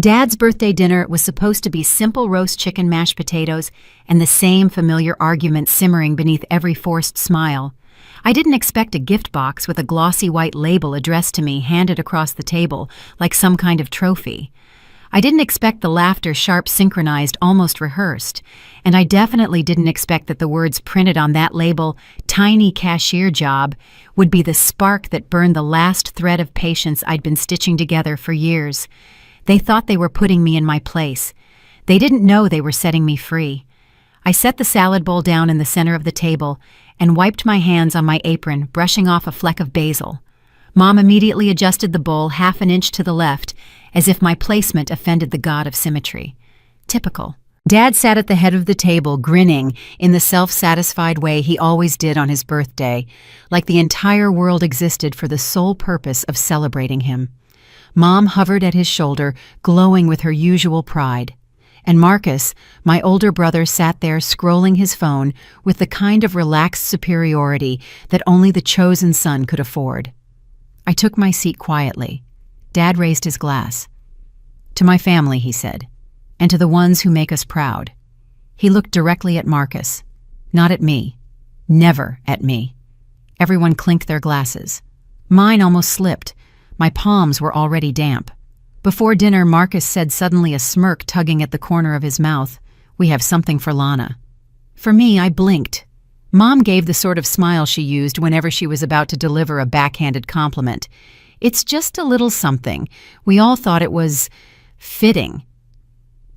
Dad's birthday dinner was supposed to be simple roast chicken, mashed potatoes, and the same familiar argument simmering beneath every forced smile. I didn't expect a gift box with a glossy white label addressed to me handed across the table like some kind of trophy. I didn't expect the laughter sharp, synchronized, almost rehearsed. And I definitely didn't expect that the words printed on that label, "Tiny Cashier Job," would be the spark that burned the last thread of patience I'd been stitching together for years. They thought they were putting me in my place. They didn't know they were setting me free. I set the salad bowl down in the center of the table and wiped my hands on my apron, brushing off a fleck of basil. Mom immediately adjusted the bowl half an inch to the left, as if my placement offended the god of symmetry. Typical. Dad sat at the head of the table, grinning in the self-satisfied way he always did on his birthday, like the entire world existed for the sole purpose of celebrating him. Mom hovered at his shoulder, glowing with her usual pride. And Marcus, my older brother, sat there scrolling his phone with the kind of relaxed superiority that only the chosen son could afford. I took my seat quietly. Dad raised his glass. "To my family," he said, "and to the ones who make us proud." He looked directly at Marcus, not at me. Never at me. Everyone clinked their glasses. Mine almost slipped. My palms were already damp. Before dinner, Marcus said, suddenly, a smirk tugging at the corner of his mouth, "We have something for Lana." For me, I blinked. Mom gave the sort of smile she used whenever she was about to deliver a backhanded compliment. "It's just a little something." We all thought it was fitting.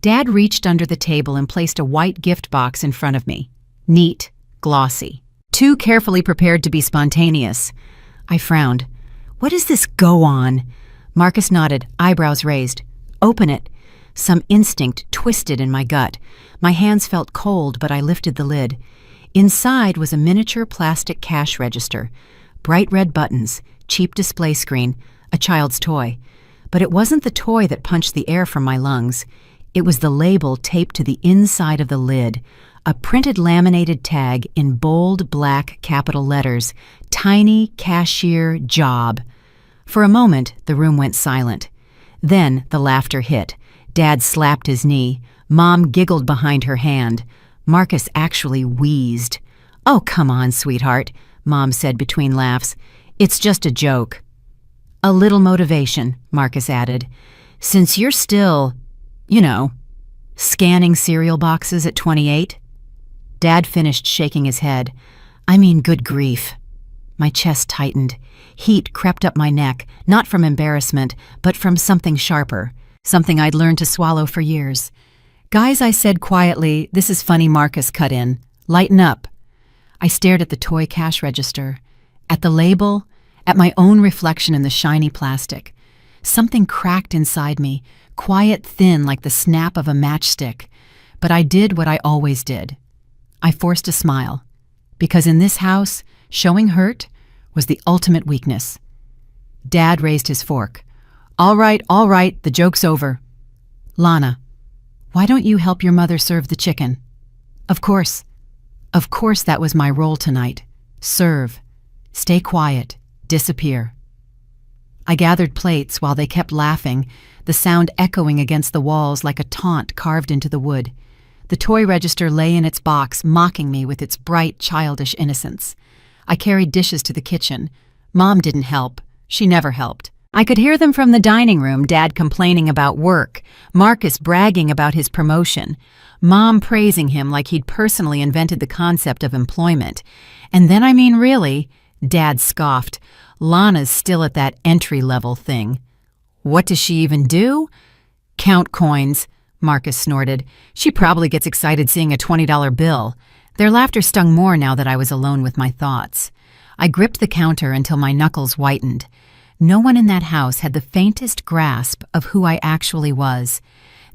Dad reached under the table and placed a white gift box in front of me. Neat, glossy. Too carefully prepared to be spontaneous. I frowned. "What does this go on?" Marcus nodded, eyebrows raised. "Open it." Some instinct twisted in my gut. My hands felt cold, but I lifted the lid. Inside was a miniature plastic cash register. Bright red buttons, cheap display screen, a child's toy. But it wasn't the toy that punched the air from my lungs. It was the label taped to the inside of the lid. A printed laminated tag in bold black capital letters, "Tiny Cashier Job." For a moment, the room went silent. Then the laughter hit. Dad slapped his knee. Mom giggled behind her hand. Marcus actually wheezed. "Oh, come on, sweetheart," Mom said between laughs. "It's just a joke." "A little motivation," Marcus added. "Since you're still, scanning cereal boxes at 28? Dad finished shaking his head. "I mean, good grief." My chest tightened. Heat crept up my neck, not from embarrassment, but from something sharper, something I'd learned to swallow for years. "Guys," I said quietly, "this is funny." Marcus cut in. "Lighten up." I stared at the toy cash register, at the label, at my own reflection in the shiny plastic. Something cracked inside me, quiet, thin, like the snap of a matchstick. But I did what I always did. I forced a smile, because in this house, showing hurt was the ultimate weakness. Dad raised his fork. All right, the joke's over." "Lana, why don't you help your mother serve the chicken?" Of course that was my role tonight. Serve. Stay quiet. Disappear. I gathered plates while they kept laughing, the sound echoing against the walls like a taunt carved into the wood. The toy register lay in its box, mocking me with its bright, childish innocence. I carried dishes to the kitchen. Mom didn't help. She never helped. I could hear them from the dining room, Dad complaining about work, Marcus bragging about his promotion, Mom praising him like he'd personally invented the concept of employment. And then, really, Dad scoffed, "Lana's still at that entry-level thing." "What does she even do?" "Count coins," Marcus snorted. "She probably gets excited seeing a $20 bill. Their laughter stung more now that I was alone with my thoughts. I gripped the counter until my knuckles whitened. No one in that house had the faintest grasp of who I actually was.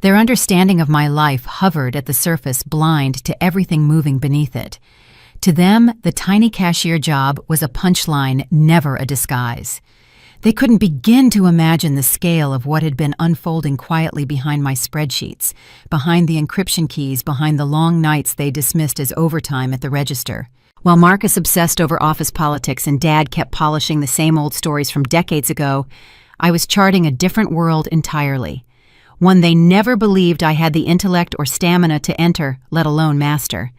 Their understanding of my life hovered at the surface, blind to everything moving beneath it. To them, the tiny cashier job was a punchline, never a disguise. They couldn't begin to imagine the scale of what had been unfolding quietly behind my spreadsheets, behind the encryption keys, behind the long nights they dismissed as overtime at the register. While Marcus obsessed over office politics and Dad kept polishing the same old stories from decades ago, I was charting a different world entirely. one they never believed I had the intellect or stamina to enter, let alone master.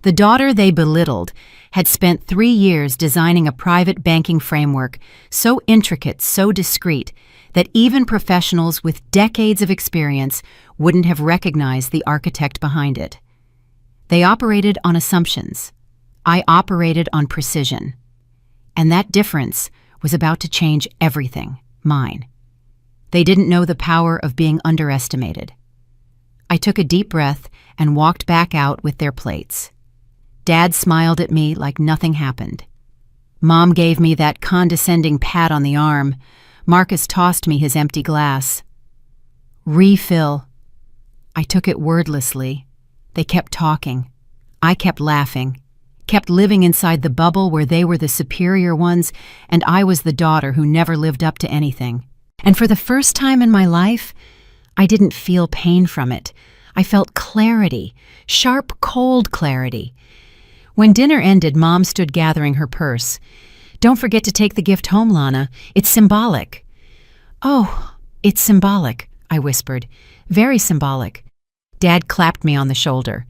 The daughter they belittled had spent 3 years designing a private banking framework so intricate, so discreet, that even professionals with decades of experience wouldn't have recognized the architect behind it. They operated on assumptions. I operated on precision. And that difference was about to change everything, mine. They didn't know the power of being underestimated. I took a deep breath and walked back out with their plates. Dad smiled at me like nothing happened. Mom gave me that condescending pat on the arm. Marcus tossed me his empty glass. Refill. I took it wordlessly. They kept talking. I kept laughing, kept living inside the bubble where they were the superior ones and I was the daughter who never lived up to anything. And for the first time in my life, I didn't feel pain from it. I felt clarity, sharp, cold clarity. When dinner ended, Mom stood gathering her purse. Don't forget to take the gift home, Lana. It's symbolic. Oh, it's symbolic, I whispered. Very symbolic. Dad clapped me on the shoulder.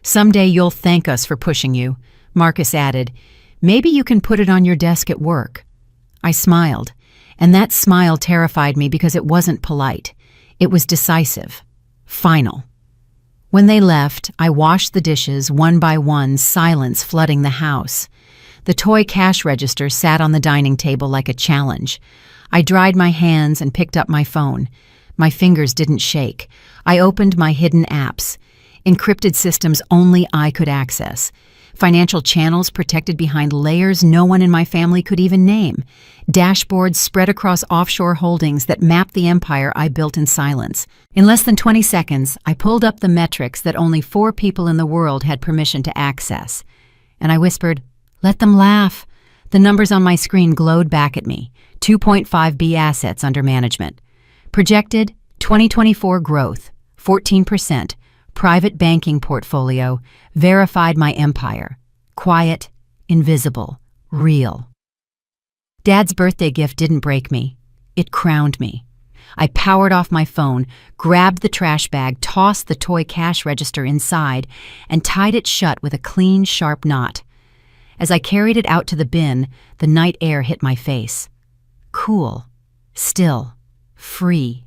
Someday you'll thank us for pushing you, Marcus added. Maybe you can put it on your desk at work. I smiled, and that smile terrified me because it wasn't polite. It was decisive. Final. When they left, I washed the dishes one by one, silence flooding the house. The toy cash register sat on the dining table like a challenge. I dried my hands and picked up my phone. My fingers didn't shake. I opened my hidden apps. Encrypted systems only I could access. Financial channels protected behind layers no one in my family could even name. Dashboards spread across offshore holdings that mapped the empire I built in silence. In less than 20 seconds, I pulled up the metrics that only 4 people in the world had permission to access. And I whispered, "Let them laugh." The numbers on my screen glowed back at me. 2.5 B assets under management. Projected 2024 growth, 14%. Private banking portfolio, verified my empire. Quiet, invisible, real. Dad's birthday gift didn't break me. It crowned me. I powered off my phone, grabbed the trash bag, tossed the toy cash register inside, and tied it shut with a clean, sharp knot. As I carried it out to the bin, the night air hit my face. Cool, still, free.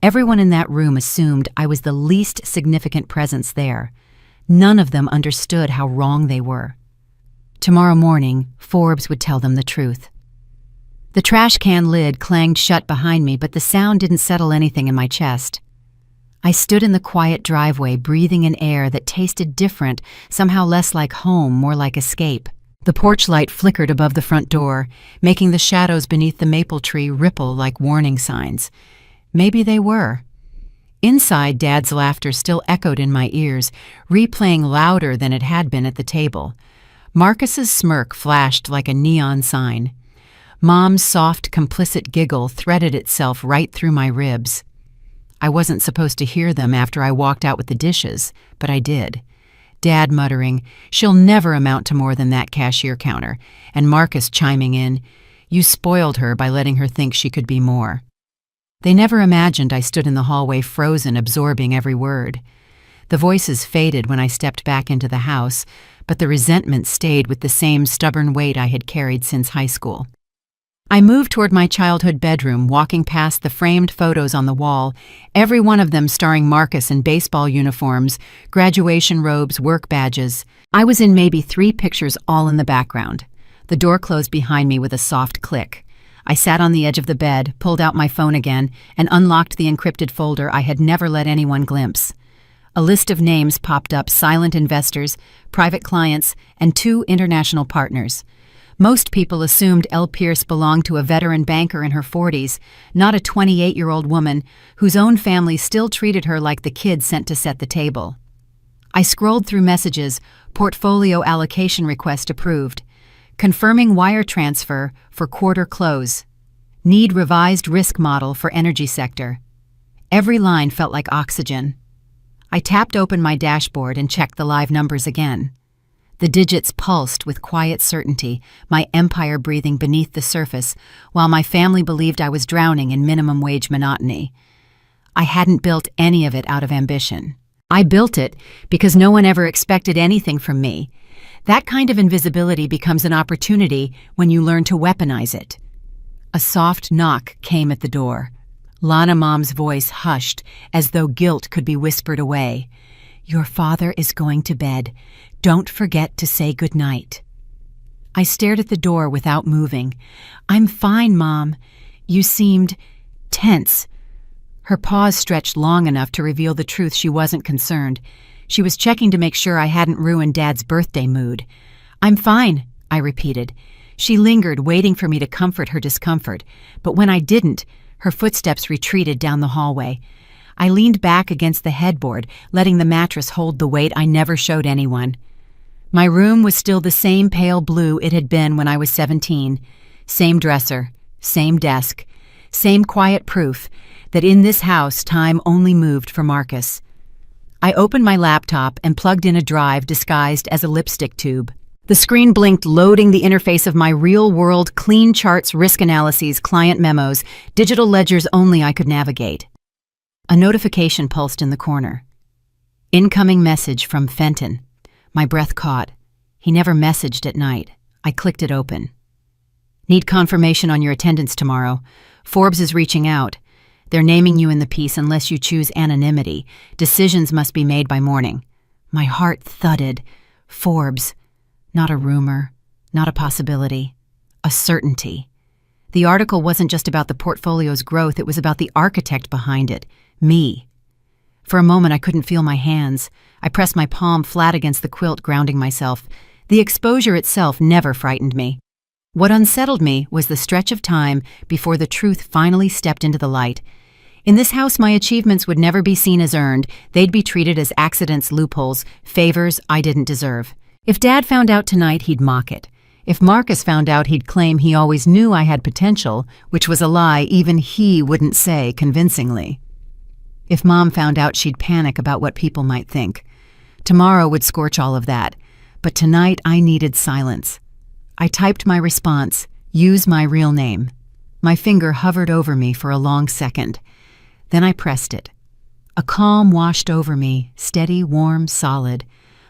Everyone in that room assumed I was the least significant presence there. None of them understood how wrong they were. Tomorrow morning, Forbes would tell them the truth. The trash can lid clanged shut behind me, but the sound didn't settle anything in my chest. I stood in the quiet driveway, breathing in air that tasted different, somehow less like home, more like escape. The porch light flickered above the front door, making the shadows beneath the maple tree ripple like warning signs. Maybe they were. Inside, Dad's laughter still echoed in my ears, replaying louder than it had been at the table. Marcus's smirk flashed like a neon sign. Mom's soft, complicit giggle threaded itself right through my ribs. I wasn't supposed to hear them after I walked out with the dishes, but I did. Dad muttering, "She'll never amount to more than that cashier counter," and Marcus chiming in, "You spoiled her by letting her think she could be more." They never imagined I stood in the hallway frozen, absorbing every word. The voices faded when I stepped back into the house, but the resentment stayed with the same stubborn weight I had carried since high school. I moved toward my childhood bedroom, walking past the framed photos on the wall, every one of them starring Marcus in baseball uniforms, graduation robes, work badges. I was in maybe 3 pictures, all in the background. The door closed behind me with a soft click. I sat on the edge of the bed, pulled out my phone again, and unlocked the encrypted folder I had never let anyone glimpse. A list of names popped up: silent investors, private clients, and 2 international partners. Most people assumed Elle Pierce belonged to a veteran banker in her 40s, not a 28-year-old woman whose own family still treated her like the kid sent to set the table. I scrolled through messages: portfolio allocation request approved. Confirming wire transfer for quarter close. Need revised risk model for energy sector. Every line felt like oxygen. I tapped open my dashboard and checked the live numbers again. The digits pulsed with quiet certainty, my empire breathing beneath the surface, while my family believed I was drowning in minimum wage monotony. I hadn't built any of it out of ambition. I built it because no one ever expected anything from me. That kind of invisibility becomes an opportunity when you learn to weaponize it. A soft knock came at the door. Lana Mom's voice hushed, as though guilt could be whispered away. "Your father is going to bed. Don't forget to say goodnight." I stared at the door without moving. "I'm fine, Mom. You seemed tense." Her pause stretched long enough to reveal the truth. She wasn't concerned. She was checking to make sure I hadn't ruined Dad's birthday mood. "I'm fine," I repeated. She lingered, waiting for me to comfort her discomfort, but when I didn't, her footsteps retreated down the hallway. I leaned back against the headboard, letting the mattress hold the weight I never showed anyone. My room was still the same pale blue it had been when I was 17. Same dresser, same desk, same quiet proof that in this house time only moved for Marcus. I opened my laptop and plugged in a drive disguised as a lipstick tube. The screen blinked, loading the interface of my real-world clean charts, risk analyses, client memos, digital ledgers only I could navigate. A notification pulsed in the corner. Incoming message from Fenton. My breath caught. He never messaged at night. I clicked it open. "Need confirmation on your attendance tomorrow. Forbes is reaching out. They're naming you in the piece unless you choose anonymity. Decisions must be made by morning." My heart thudded. Forbes. Not a rumor, not a possibility, a certainty. The article wasn't just about the portfolio's growth, it was about the architect behind it, me. For a moment I couldn't feel my hands. I pressed my palm flat against the quilt, grounding myself. The exposure itself never frightened me. What unsettled me was the stretch of time before the truth finally stepped into the light. In this house, my achievements would never be seen as earned. They'd be treated as accidents, loopholes, favors I didn't deserve. If Dad found out tonight, he'd mock it. If Marcus found out, he'd claim he always knew I had potential, which was a lie even he wouldn't say convincingly. If Mom found out, she'd panic about what people might think. Tomorrow would scorch all of that. But tonight, I needed silence. I typed my response, "Use my real name." My finger hovered over me for a long second. Then I pressed it. A calm washed over me, steady, warm, solid,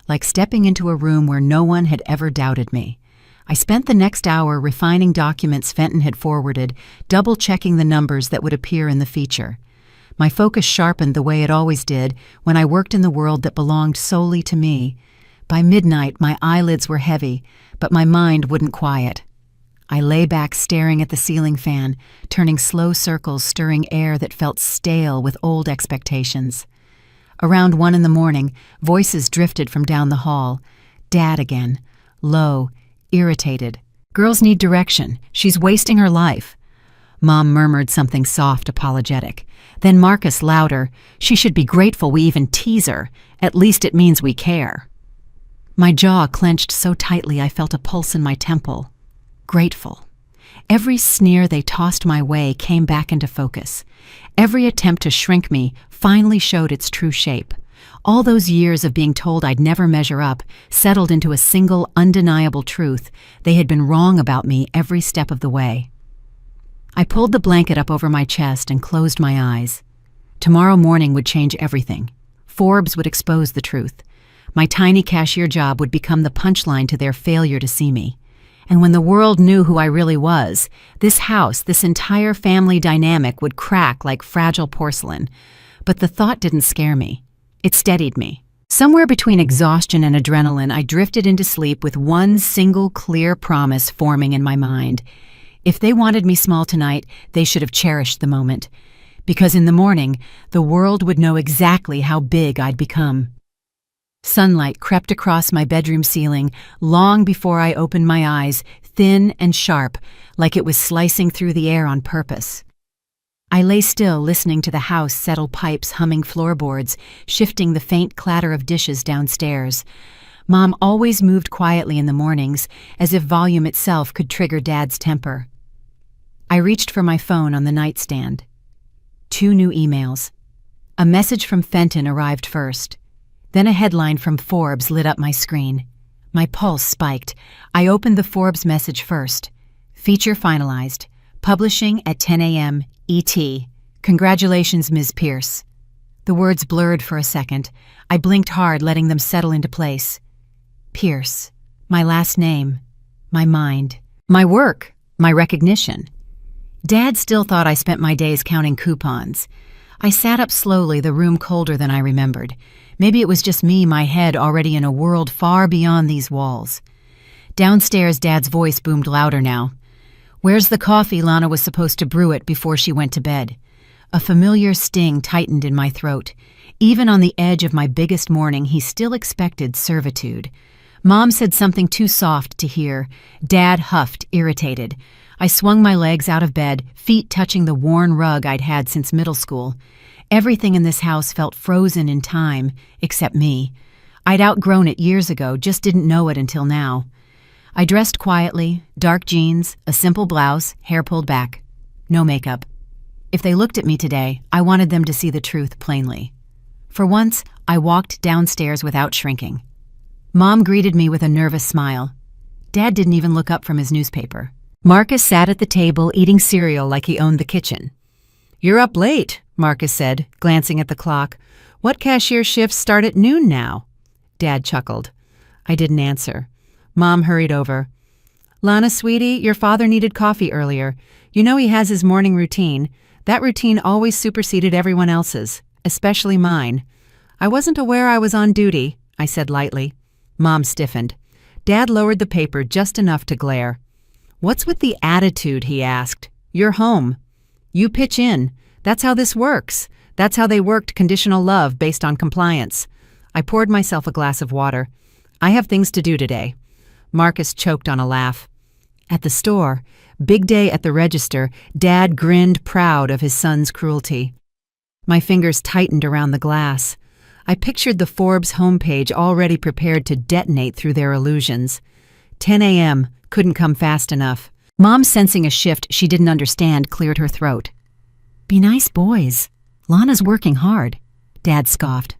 like stepping into a room where no one had ever doubted me. I spent the next hour refining documents Fenton had forwarded, double-checking the numbers that would appear in the feature. My focus sharpened the way it always did when I worked in the world that belonged solely to me. By midnight, my eyelids were heavy, but my mind wouldn't quiet. I lay back staring at the ceiling fan, turning slow circles, stirring air that felt stale with old expectations. Around 1 a.m, voices drifted from down the hall. Dad again, low, irritated. "Girls need direction. She's wasting her life." Mom murmured something soft, apologetic. Then Marcus, louder, "She should be grateful we even tease her. At least it means we care." My jaw clenched so tightly I felt a pulse in my temple. Grateful. Every sneer they tossed my way came back into focus. Every attempt to shrink me finally showed its true shape. All those years of being told I'd never measure up settled into a single, undeniable truth. They had been wrong about me every step of the way. I pulled the blanket up over my chest and closed my eyes. Tomorrow morning would change everything. Forbes would expose the truth. My tiny cashier job would become the punchline to their failure to see me. And when the world knew who I really was, this house, this entire family dynamic would crack like fragile porcelain. But the thought didn't scare me. It steadied me. Somewhere between exhaustion and adrenaline, I drifted into sleep with one single clear promise forming in my mind. If they wanted me small tonight, they should have cherished the moment. Because in the morning, the world would know exactly how big I'd become. Sunlight crept across my bedroom ceiling long before I opened my eyes, thin and sharp, like it was slicing through the air on purpose. I lay still, listening to the house settle pipes humming floorboards, shifting the faint clatter of dishes downstairs. Mom always moved quietly in the mornings, as if volume itself could trigger Dad's temper. I reached for my phone on the nightstand. 2 new emails. A message from Fenton arrived first. Then a headline from Forbes lit up my screen. My pulse spiked. I opened the Forbes message first. Feature finalized. Publishing at 10 a.m. ET. Congratulations, Ms. Pierce. The words blurred for a second. I blinked hard, letting them settle into place. Pierce. My last name. My mind. My work. My recognition. Dad still thought I spent my days counting coupons. I sat up slowly, the room colder than I remembered. Maybe it was just me, my head already in a world far beyond these walls. Downstairs, Dad's voice boomed louder now. Where's the coffee? Lana was supposed to brew it before she went to bed. A familiar sting tightened in my throat. Even on the edge of my biggest morning, he still expected servitude. Mom said something too soft to hear. Dad huffed, irritated. I swung my legs out of bed, feet touching the worn rug I'd had since middle school. Everything in this house felt frozen in time, except me. I'd outgrown it years ago, just didn't know it until now. I dressed quietly, dark jeans, a simple blouse, hair pulled back. No makeup. If they looked at me today, I wanted them to see the truth plainly. For once, I walked downstairs without shrinking. Mom greeted me with a nervous smile. Dad didn't even look up from his newspaper. Marcus sat at the table eating cereal like he owned the kitchen. "You're up late," Marcus said, glancing at the clock. "What cashier shifts start at noon now?" Dad chuckled. I didn't answer. Mom hurried over. "Lana, sweetie, your father needed coffee earlier. You know he has his morning routine. That routine always superseded everyone else's, especially mine." "I wasn't aware I was on duty," I said lightly. Mom stiffened. Dad lowered the paper just enough to glare. "What's with the attitude?" he asked. "You're home. You pitch in. That's how this works. That's how they worked conditional love based on compliance." I poured myself a glass of water. "I have things to do today." Marcus choked on a laugh. At the store, big day at the register, Dad grinned proud of his son's cruelty. My fingers tightened around the glass. I pictured the Forbes homepage already prepared to detonate through their illusions. 10 a.m. couldn't come fast enough. Mom, sensing a shift she didn't understand, cleared her throat. "Be nice boys. Lana's working hard." Dad scoffed.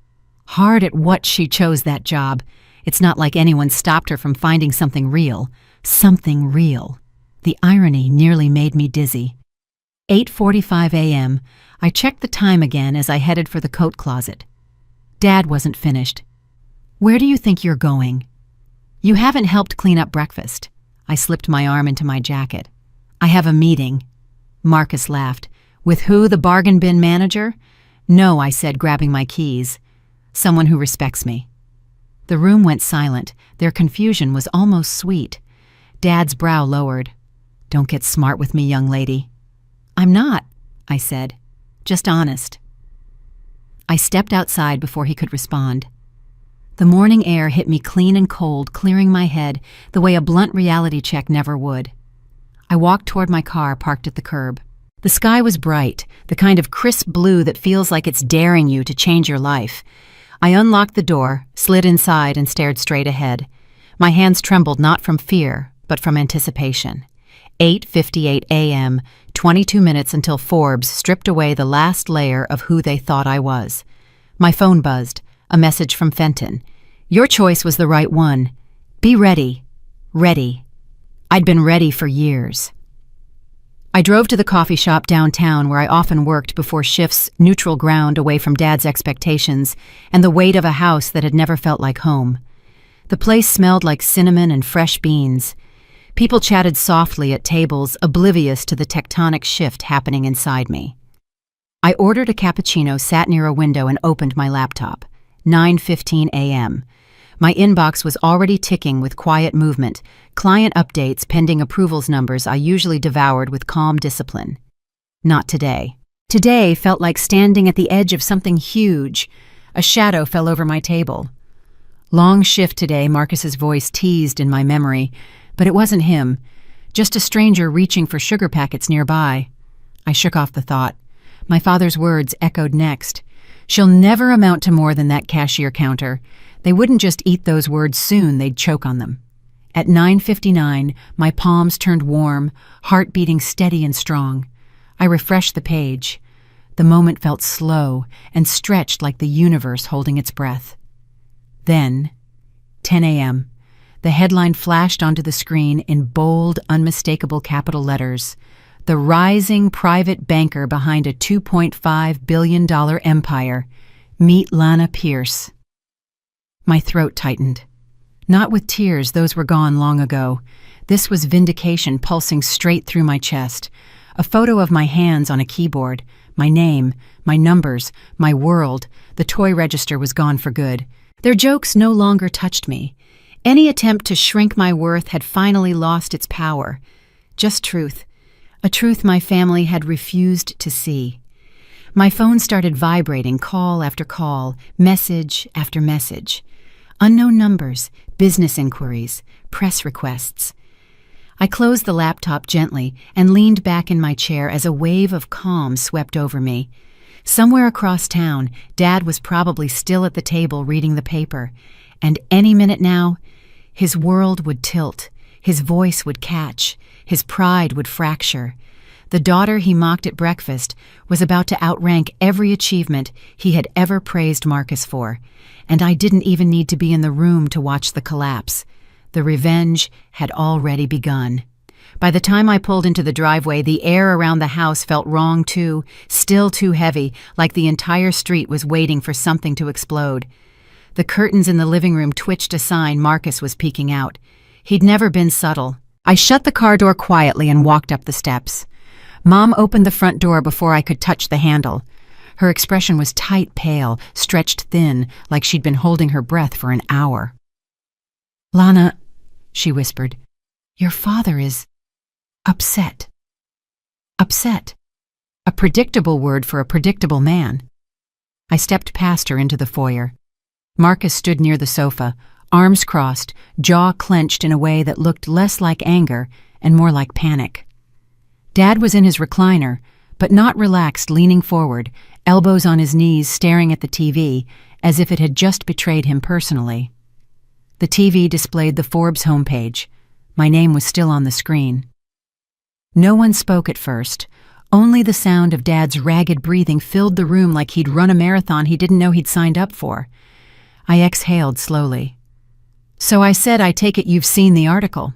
Hard at what? She chose that job. It's not like anyone stopped her from finding something real. Something real. The irony nearly made me dizzy. 8:45 a.m. I checked the time again as I headed for the coat closet. Dad wasn't finished. "Where do you think you're going?" "You haven't helped clean up breakfast." I slipped my arm into my jacket. "I have a meeting." Marcus laughed. "With who, the bargain bin manager?" "No," I said, grabbing my keys. "Someone who respects me." The room went silent. Their confusion was almost sweet. Dad's brow lowered. "Don't get smart with me, young lady." "I'm not," I said. "Just honest." I stepped outside before he could respond. The morning air hit me clean and cold, clearing my head the way a blunt reality check never would. I walked toward my car parked at the curb. The sky was bright, the kind of crisp blue that feels like it's daring you to change your life. I unlocked the door, slid inside, and stared straight ahead. My hands trembled not from fear, but from anticipation. 8:58 a.m., 22 minutes until Forbes stripped away the last layer of who they thought I was. My phone buzzed, a message from Fenton. "Your choice was the right one. Be ready." Ready. I'd been ready for years. I drove to the coffee shop downtown where I often worked before shifts, neutral ground away from Dad's expectations and the weight of a house that had never felt like home. The place smelled like cinnamon and fresh beans. People chatted softly at tables, oblivious to the tectonic shift happening inside me. I ordered a cappuccino, sat near a window, and opened my laptop. 9:15 a.m. My inbox was already ticking with quiet movement, client updates pending approvals numbers I usually devoured with calm discipline. Not today. Today felt like standing at the edge of something huge. A shadow fell over my table. "Long shift today," Marcus's voice teased in my memory, but it wasn't him, just a stranger reaching for sugar packets nearby. I shook off the thought. My father's words echoed next. "She'll never amount to more than that cashier counter." They wouldn't just eat those words soon, they'd choke on them. At 9:59, my palms turned warm, heart beating steady and strong. I refreshed the page. The moment felt slow and stretched like the universe holding its breath. Then, 10 a.m., the headline flashed onto the screen in bold, unmistakable capital letters. the rising private banker behind a $2.5 billion empire. Meet Lana Pierce. My throat tightened. Not with tears, those were gone long ago. This was vindication pulsing straight through my chest. A photo of my hands on a keyboard, my name, my numbers, my world. The toy register was gone for good. Their jokes no longer touched me. Any attempt to shrink my worth had finally lost its power. Just truth. A truth my family had refused to see. My phone started vibrating, call after call, message after message. Unknown numbers, business inquiries, press requests. I closed the laptop gently and leaned back in my chair as a wave of calm swept over me. Somewhere across town, Dad was probably still at the table reading the paper, and any minute now, his world would tilt, his voice would catch, his pride would fracture. The daughter he mocked at breakfast was about to outrank every achievement he had ever praised Marcus for, and I didn't even need to be in the room to watch the collapse. The revenge had already begun. By the time I pulled into the driveway, the air around the house felt wrong too, still too heavy, like the entire street was waiting for something to explode. The curtains in the living room twitched a sign Marcus was peeking out. He'd never been subtle. I shut the car door quietly and walked up the steps. Mom opened the front door before I could touch the handle. Her expression was tight, pale, stretched thin, like she'd been holding her breath for an hour. "Lana," she whispered, "your father is upset." Upset. A predictable word for a predictable man. I stepped past her into the foyer. Marcus stood near the sofa, arms crossed, jaw clenched in a way that looked less like anger and more like panic. Dad was in his recliner, but not relaxed, leaning forward, elbows on his knees, staring at the TV, as if it had just betrayed him personally. The TV displayed the Forbes homepage. My name was still on the screen. No one spoke at first. Only the sound of Dad's ragged breathing filled the room like he'd run a marathon he didn't know he'd signed up for. I exhaled slowly. "So I said, I take it you've seen the article."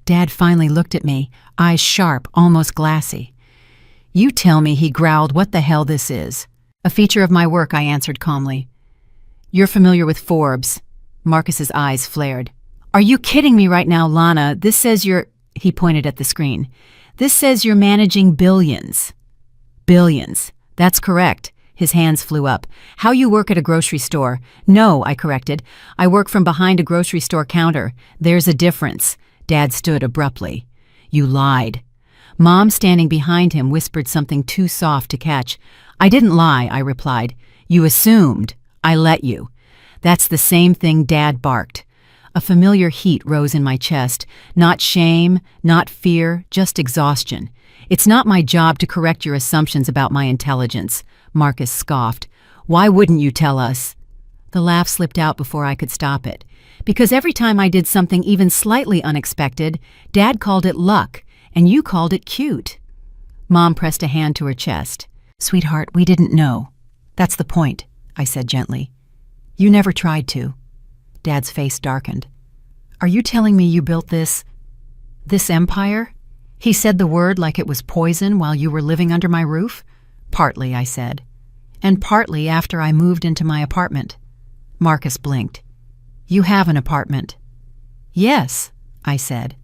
Dad finally looked at me, eyes sharp, almost glassy. "You tell me," he growled, "what the hell this is." "A feature of my work," I answered calmly. "You're familiar with Forbes." Marcus's eyes flared. "Are you kidding me right now, Lana? This says you're—" He pointed at the screen. "This says you're managing billions." "Billions. That's correct." His hands flew up. "How you work at a grocery store?" "No," I corrected. "I work from behind a grocery store counter. There's a difference." Dad stood abruptly. "You lied." Mom, standing behind him, whispered something too soft to catch. "I didn't lie," I replied. "You assumed. I let you." That's the same thing Dad barked. A familiar heat rose in my chest. Not shame, not fear, just exhaustion. "It's not my job to correct your assumptions about my intelligence," Marcus scoffed. "Why wouldn't you tell us?" The laugh slipped out before I could stop it. "Because every time I did something even slightly unexpected, Dad called it luck, and you called it cute." Mom pressed a hand to her chest. "Sweetheart, we didn't know. That's the point," I said gently. "You never tried to." Dad's face darkened. "Are you telling me you built this empire?" He said the word like it was poison while you were living under my roof. "Partly," I said. "And partly after I moved into my apartment." Marcus blinked. "You have an apartment." "Yes," I said.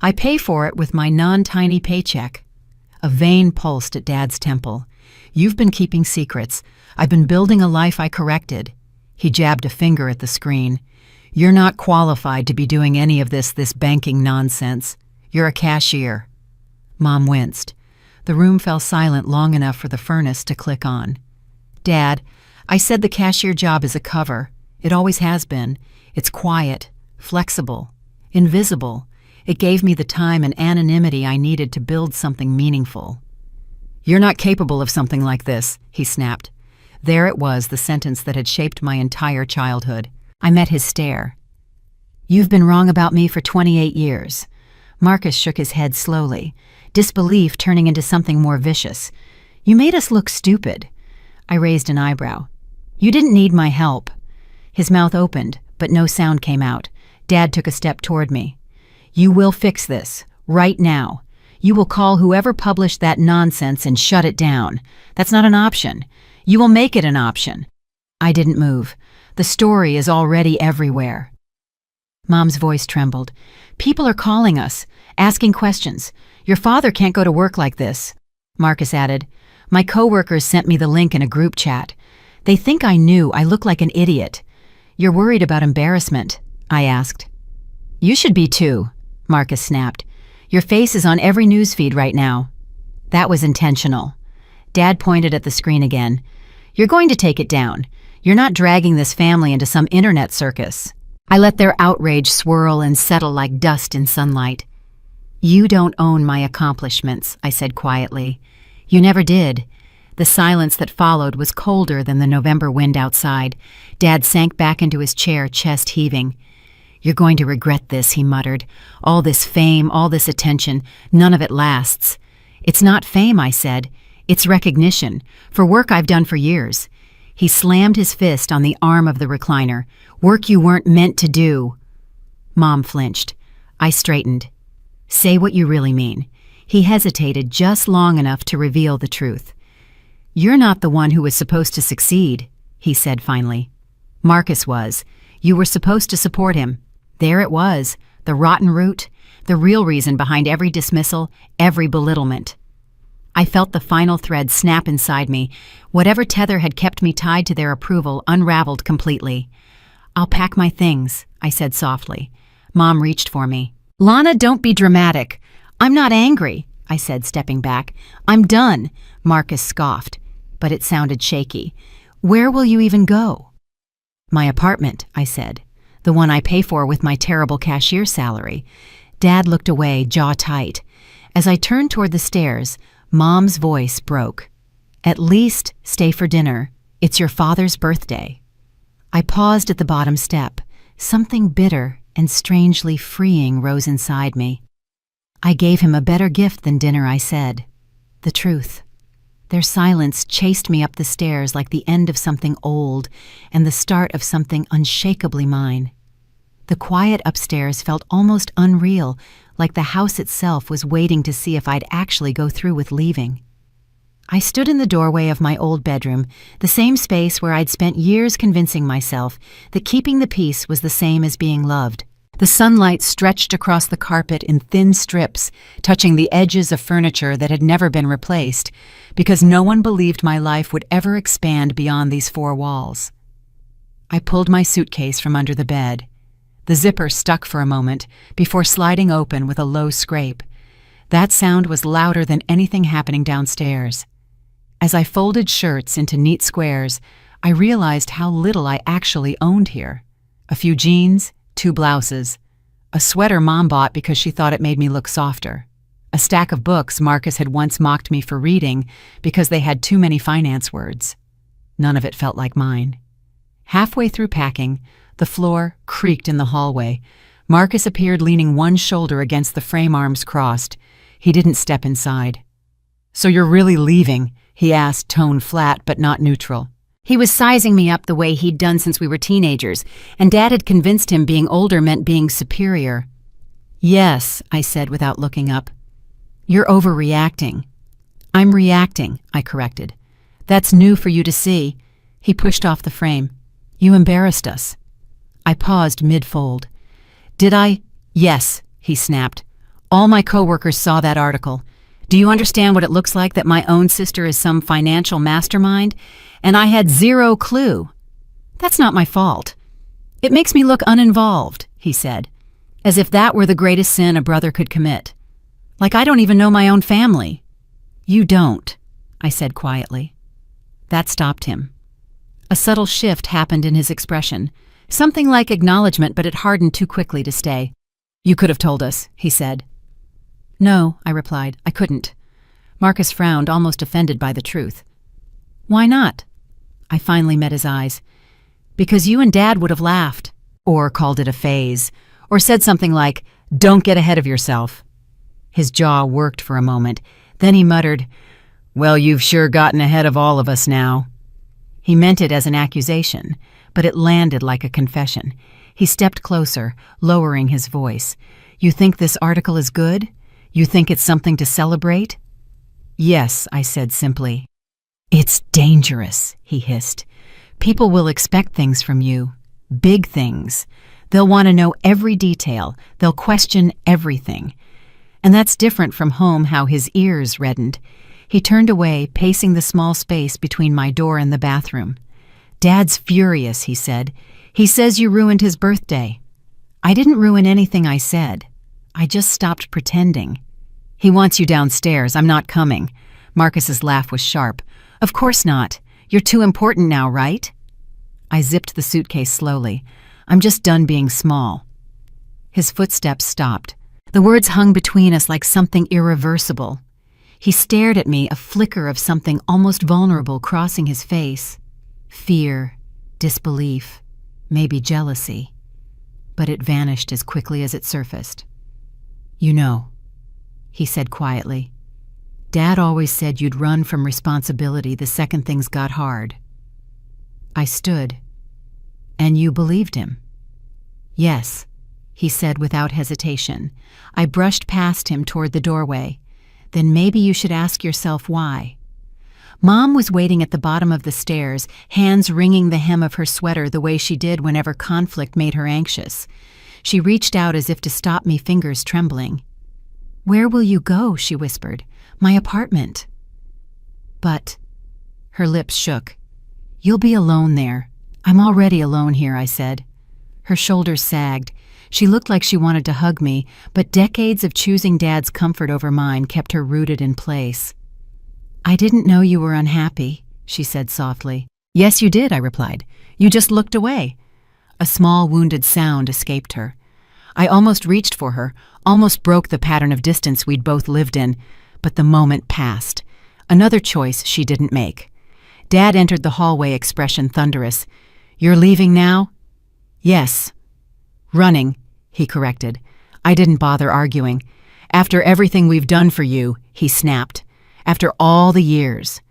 "I pay for it with my non-tiny paycheck." A vein pulsed at Dad's temple. "You've been keeping secrets. I've been building a life I corrected." He jabbed a finger at the screen. "You're not qualified to be doing any of this banking nonsense. You're a cashier." Mom winced. The room fell silent long enough for the furnace to click on. "Dad, I said the cashier job is a cover. It always has been. It's quiet, flexible, invisible. It gave me the time and anonymity I needed to build something meaningful." "You're not capable of something like this," he snapped. There it was, the sentence that had shaped my entire childhood. I met his stare. "You've been wrong about me for 28 years. Marcus shook his head slowly, disbelief turning into something more vicious. "You made us look stupid." I raised an eyebrow. "You didn't need my help." His mouth opened, but no sound came out. Dad took a step toward me. "You will fix this, right now. You will call whoever published that nonsense and shut it down. That's not an option. You will make it an option." I didn't move. The story is already everywhere. Mom's voice trembled. "People are calling us, asking questions. Your father can't go to work like this." Marcus added, "My coworkers sent me the link in a group chat. They think I knew. I look like an idiot." "You're worried about embarrassment?" I asked. "You should be too," Marcus snapped. "Your face is on every newsfeed right now." That was intentional. Dad pointed at the screen again. "You're going to take it down. You're not dragging this family into some internet circus." I let their outrage swirl and settle like dust in sunlight. "You don't own my accomplishments," I said quietly. "You never did." The silence that followed was colder than the November wind outside. Dad sank back into his chair, chest heaving. "You're going to regret this," he muttered. "All this fame, all this attention, none of it lasts." "It's not fame," I said. "It's recognition, for work I've done for years." He slammed his fist on the arm of the recliner. "Work you weren't meant to do." Mom flinched. I straightened. "Say what you really mean." He hesitated just long enough to reveal the truth. "You're not the one who was supposed to succeed," he said finally. "Marcus was. You were supposed to support him." There it was, the rotten root, the real reason behind every dismissal, every belittlement. I felt the final thread snap inside me. Whatever tether had kept me tied to their approval unraveled completely. "I'll pack my things," I said softly. Mom reached for me. "Lana, don't be dramatic." "I'm not angry," I said, stepping back. "I'm done," Marcus scoffed, but it sounded shaky. "Where will you even go?" "My apartment," I said. "The one I pay for with my terrible cashier salary." Dad looked away, jaw tight. As I turned toward the stairs, Mom's voice broke. "At least stay for dinner. It's your father's birthday." I paused at the bottom step. Something bitter and strangely freeing rose inside me. "I gave him a better gift than dinner," I said. The truth. Their silence chased me up the stairs like the end of something old and the start of something unshakably mine. The quiet upstairs felt almost unreal, like the house itself was waiting to see if I'd actually go through with leaving. I stood in the doorway of my old bedroom, the same space where I'd spent years convincing myself that keeping the peace was the same as being loved. The sunlight stretched across the carpet in thin strips, touching the edges of furniture that had never been replaced, because no one believed my life would ever expand beyond these four walls. I pulled my suitcase from under the bed. The zipper stuck for a moment before sliding open with a low scrape. That sound was louder than anything happening downstairs. As I folded shirts into neat squares, I realized how little I actually owned here. A few jeans, 2 blouses, a sweater Mom bought because she thought it made me look softer, a stack of books Marcus had once mocked me for reading because they had too many finance words. None of it felt like mine. Halfway through packing, the floor creaked in the hallway. Marcus appeared leaning one shoulder against the frame, arms crossed. He didn't step inside. "So you're really leaving?" he asked, tone flat but not neutral. He was sizing me up the way he'd done since we were teenagers, and Dad had convinced him being older meant being superior. "Yes," I said without looking up. "You're overreacting." "I'm reacting," I corrected. "That's new for you to see." He pushed off the frame. "You embarrassed us." I paused mid-fold. "Did I?" "Yes," he snapped. "All my coworkers saw that article. Do you understand what it looks like that my own sister is some financial mastermind? And I had zero clue." "That's not my fault." "It makes me look uninvolved," he said, as if that were the greatest sin a brother could commit. "Like I don't even know my own family." "You don't," I said quietly. That stopped him. A subtle shift happened in his expression. Something like acknowledgement, but it hardened too quickly to stay. "You could have told us," he said. "No," I replied, "I couldn't." Marcus frowned, almost offended by the truth. "Why not?" I finally met his eyes. "Because you and Dad would have laughed, or called it a phase, or said something like, 'Don't get ahead of yourself.'" His jaw worked for a moment. Then he muttered, "Well, you've sure gotten ahead of all of us now." He meant it as an accusation, but it landed like a confession. He stepped closer, lowering his voice. "You think this article is good? You think it's something to celebrate? Yes, I said simply. It's dangerous, he hissed. People will expect things from you. Big things. They'll want to know every detail. They'll question everything. And that's different from home, how his ears reddened. He turned away, pacing the small space between my door and the bathroom. Dad's furious, he said. He says you ruined his birthday. I didn't ruin anything I said. I just stopped pretending. He wants you downstairs. I'm not coming. Marcus's laugh was sharp. Of course not. You're too important now, right? I zipped the suitcase slowly. I'm just done being small. His footsteps stopped. The words hung between us like something irreversible. He stared at me, a flicker of something almost vulnerable crossing his face. Fear, disbelief, maybe jealousy. But it vanished as quickly as it surfaced. You know, he said quietly, Dad always said you'd run from responsibility the second things got hard. I stood. And you believed him? Yes, he said without hesitation. I brushed past him toward the doorway. Then maybe you should ask yourself why. Mom was waiting at the bottom of the stairs, hands wringing the hem of her sweater the way she did whenever conflict made her anxious. She reached out as if to stop me, fingers trembling. Where will you go? She whispered. My apartment. But, her lips shook. You'll be alone there. I'm already alone here, I said. Her shoulders sagged. She looked like she wanted to hug me, but decades of choosing Dad's comfort over mine kept her rooted in place. I didn't know you were unhappy, she said softly. Yes, you did, I replied. You just looked away. A small, wounded sound escaped her. I almost reached for her, almost broke the pattern of distance we'd both lived in, but the moment passed. Another choice she didn't make. Dad entered the hallway, expression thunderous. You're leaving now? Yes. Running, he corrected. I didn't bother arguing. After everything we've done for you, he snapped. After all the years.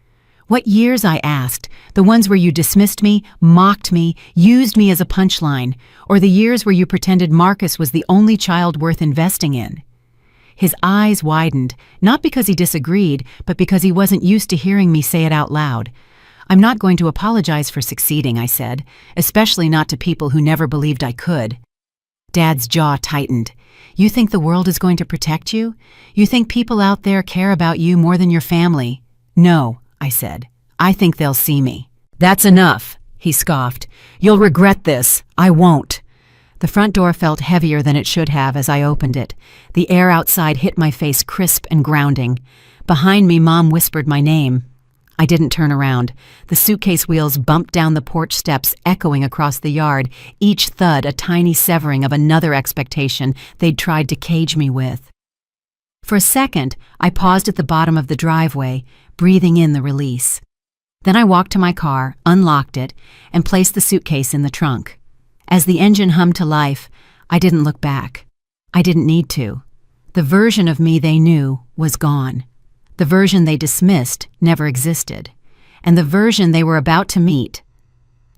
What years, I asked? The ones where you dismissed me, mocked me, used me as a punchline, or the years where you pretended Marcus was the only child worth investing in? His eyes widened, not because he disagreed, but because he wasn't used to hearing me say it out loud. I'm not going to apologize for succeeding, I said, especially not to people who never believed I could. Dad's jaw tightened. You think the world is going to protect you? You think people out there care about you more than your family? No, I said. I think they'll see me. That's enough, he scoffed. You'll regret this. I won't. The front door felt heavier than it should have as I opened it. The air outside hit my face crisp and grounding. Behind me, Mom whispered my name. I didn't turn around. The suitcase wheels bumped down the porch steps, echoing across the yard, each thud a tiny severing of another expectation they'd tried to cage me with. For a second, I paused at the bottom of the driveway, breathing in the release. Then I walked to my car, unlocked it, and placed the suitcase in the trunk. As the engine hummed to life, I didn't look back. I didn't need to. The version of me they knew was gone. The version they dismissed never existed. And the version they were about to meet,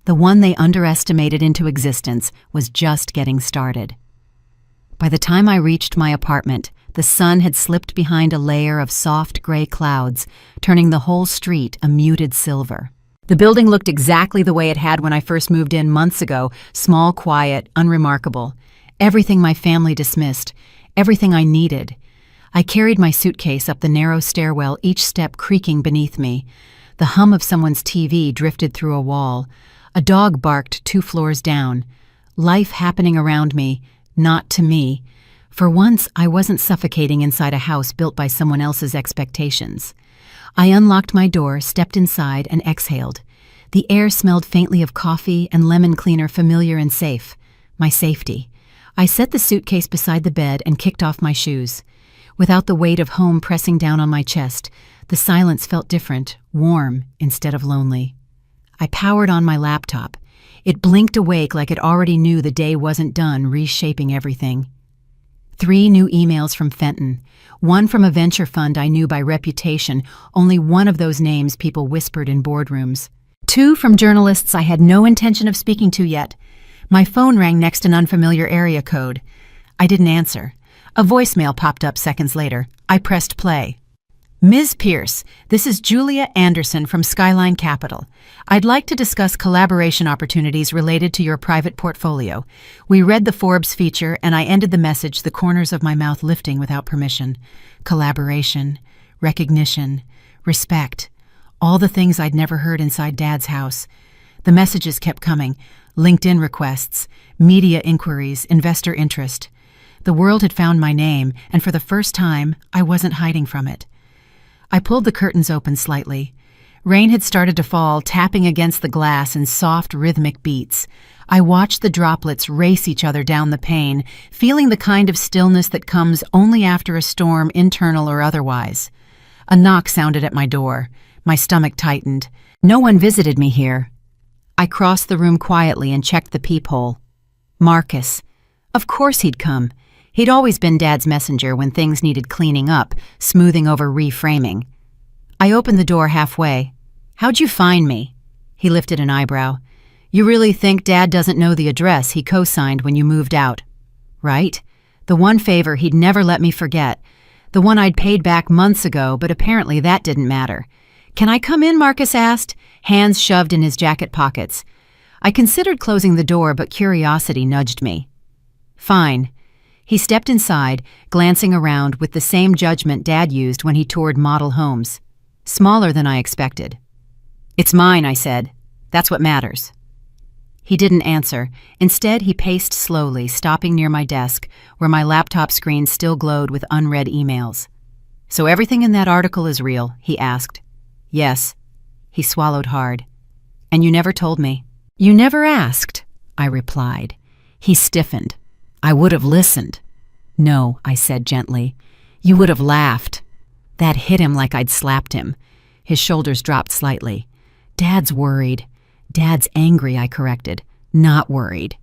the one they underestimated into existence, was just getting started. By the time I reached my apartment, the sun had slipped behind a layer of soft gray clouds, turning the whole street a muted silver. The building looked exactly the way it had when I first moved in months ago, small, quiet, unremarkable. Everything my family dismissed, everything I needed. I carried my suitcase up the narrow stairwell, each step creaking beneath me. The hum of someone's TV drifted through a wall. A dog barked 2 floors down. Life happening around me, not to me. For once, I wasn't suffocating inside a house built by someone else's expectations. I unlocked my door, stepped inside, and exhaled. The air smelled faintly of coffee and lemon cleaner, familiar and safe. My safety. I set the suitcase beside the bed and kicked off my shoes. Without the weight of home pressing down on my chest, the silence felt different, warm instead of lonely. I powered on my laptop. It blinked awake like it already knew the day wasn't done reshaping everything. 3 new emails from Fenton. 1 from a venture fund I knew by reputation, only one of those names people whispered in boardrooms. 2 from journalists I had no intention of speaking to yet. My phone rang next an unfamiliar area code. I didn't answer. A voicemail popped up seconds later. I pressed play. Ms. Pierce, this is Julia Anderson from Skyline Capital. I'd like to discuss collaboration opportunities related to your private portfolio. We read the Forbes feature, and I ended the message, the corners of my mouth lifting without permission. Collaboration, recognition, respect. All the things I'd never heard inside Dad's house. The messages kept coming. LinkedIn requests, media inquiries, investor interest. The world had found my name, and for the first time, I wasn't hiding from it. I pulled the curtains open slightly. Rain had started to fall, tapping against the glass in soft, rhythmic beats. I watched the droplets race each other down the pane, feeling the kind of stillness that comes only after a storm, internal or otherwise. A knock sounded at my door. My stomach tightened. No one visited me here. I crossed the room quietly and checked the peephole. Marcus. Of course he'd come. He'd always been Dad's messenger when things needed cleaning up, smoothing over reframing. I opened the door halfway. How'd you find me? He lifted an eyebrow. You really think Dad doesn't know the address he co-signed when you moved out? Right? The one favor he'd never let me forget. The one I'd paid back months ago, but apparently that didn't matter. Can I come in? Marcus asked, hands shoved in his jacket pockets. I considered closing the door, but curiosity nudged me. Fine. He stepped inside, glancing around with the same judgment Dad used when he toured model homes. Smaller than I expected. It's mine, I said. That's what matters. He didn't answer. Instead, he paced slowly, stopping near my desk, where my laptop screen still glowed with unread emails. So everything in that article is real? He asked. Yes. He swallowed hard. And you never told me. You never asked, I replied. He stiffened. I would have listened. No, I said gently. You would have laughed. That hit him like I'd slapped him. His shoulders dropped slightly. Dad's worried. Dad's angry, I corrected. Not worried.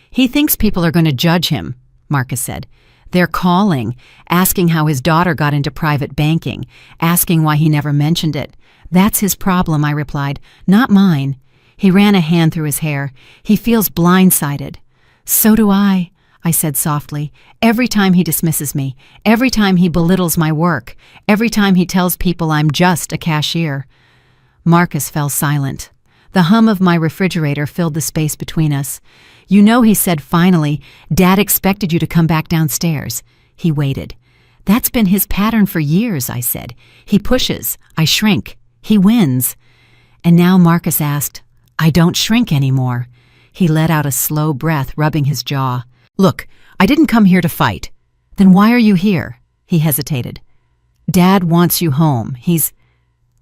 He thinks people are going to judge him, Marcus said. They're calling, asking how his daughter got into private banking, asking why he never mentioned it. That's his problem, I replied. Not mine. He ran a hand through his hair. He feels blindsided. So do I said softly. Every time he dismisses me, every time he belittles my work, every time he tells people I'm just a cashier. Marcus fell silent. The hum of my refrigerator filled the space between us. You know, he said finally, Dad expected you to come back downstairs. He waited. That's been his pattern for years, I said. He pushes. I shrink. He wins. And now Marcus asked, I don't shrink anymore. He let out a slow breath, rubbing his jaw. Look, I didn't come here to fight. Then why are you here? He hesitated. Dad wants you home. He's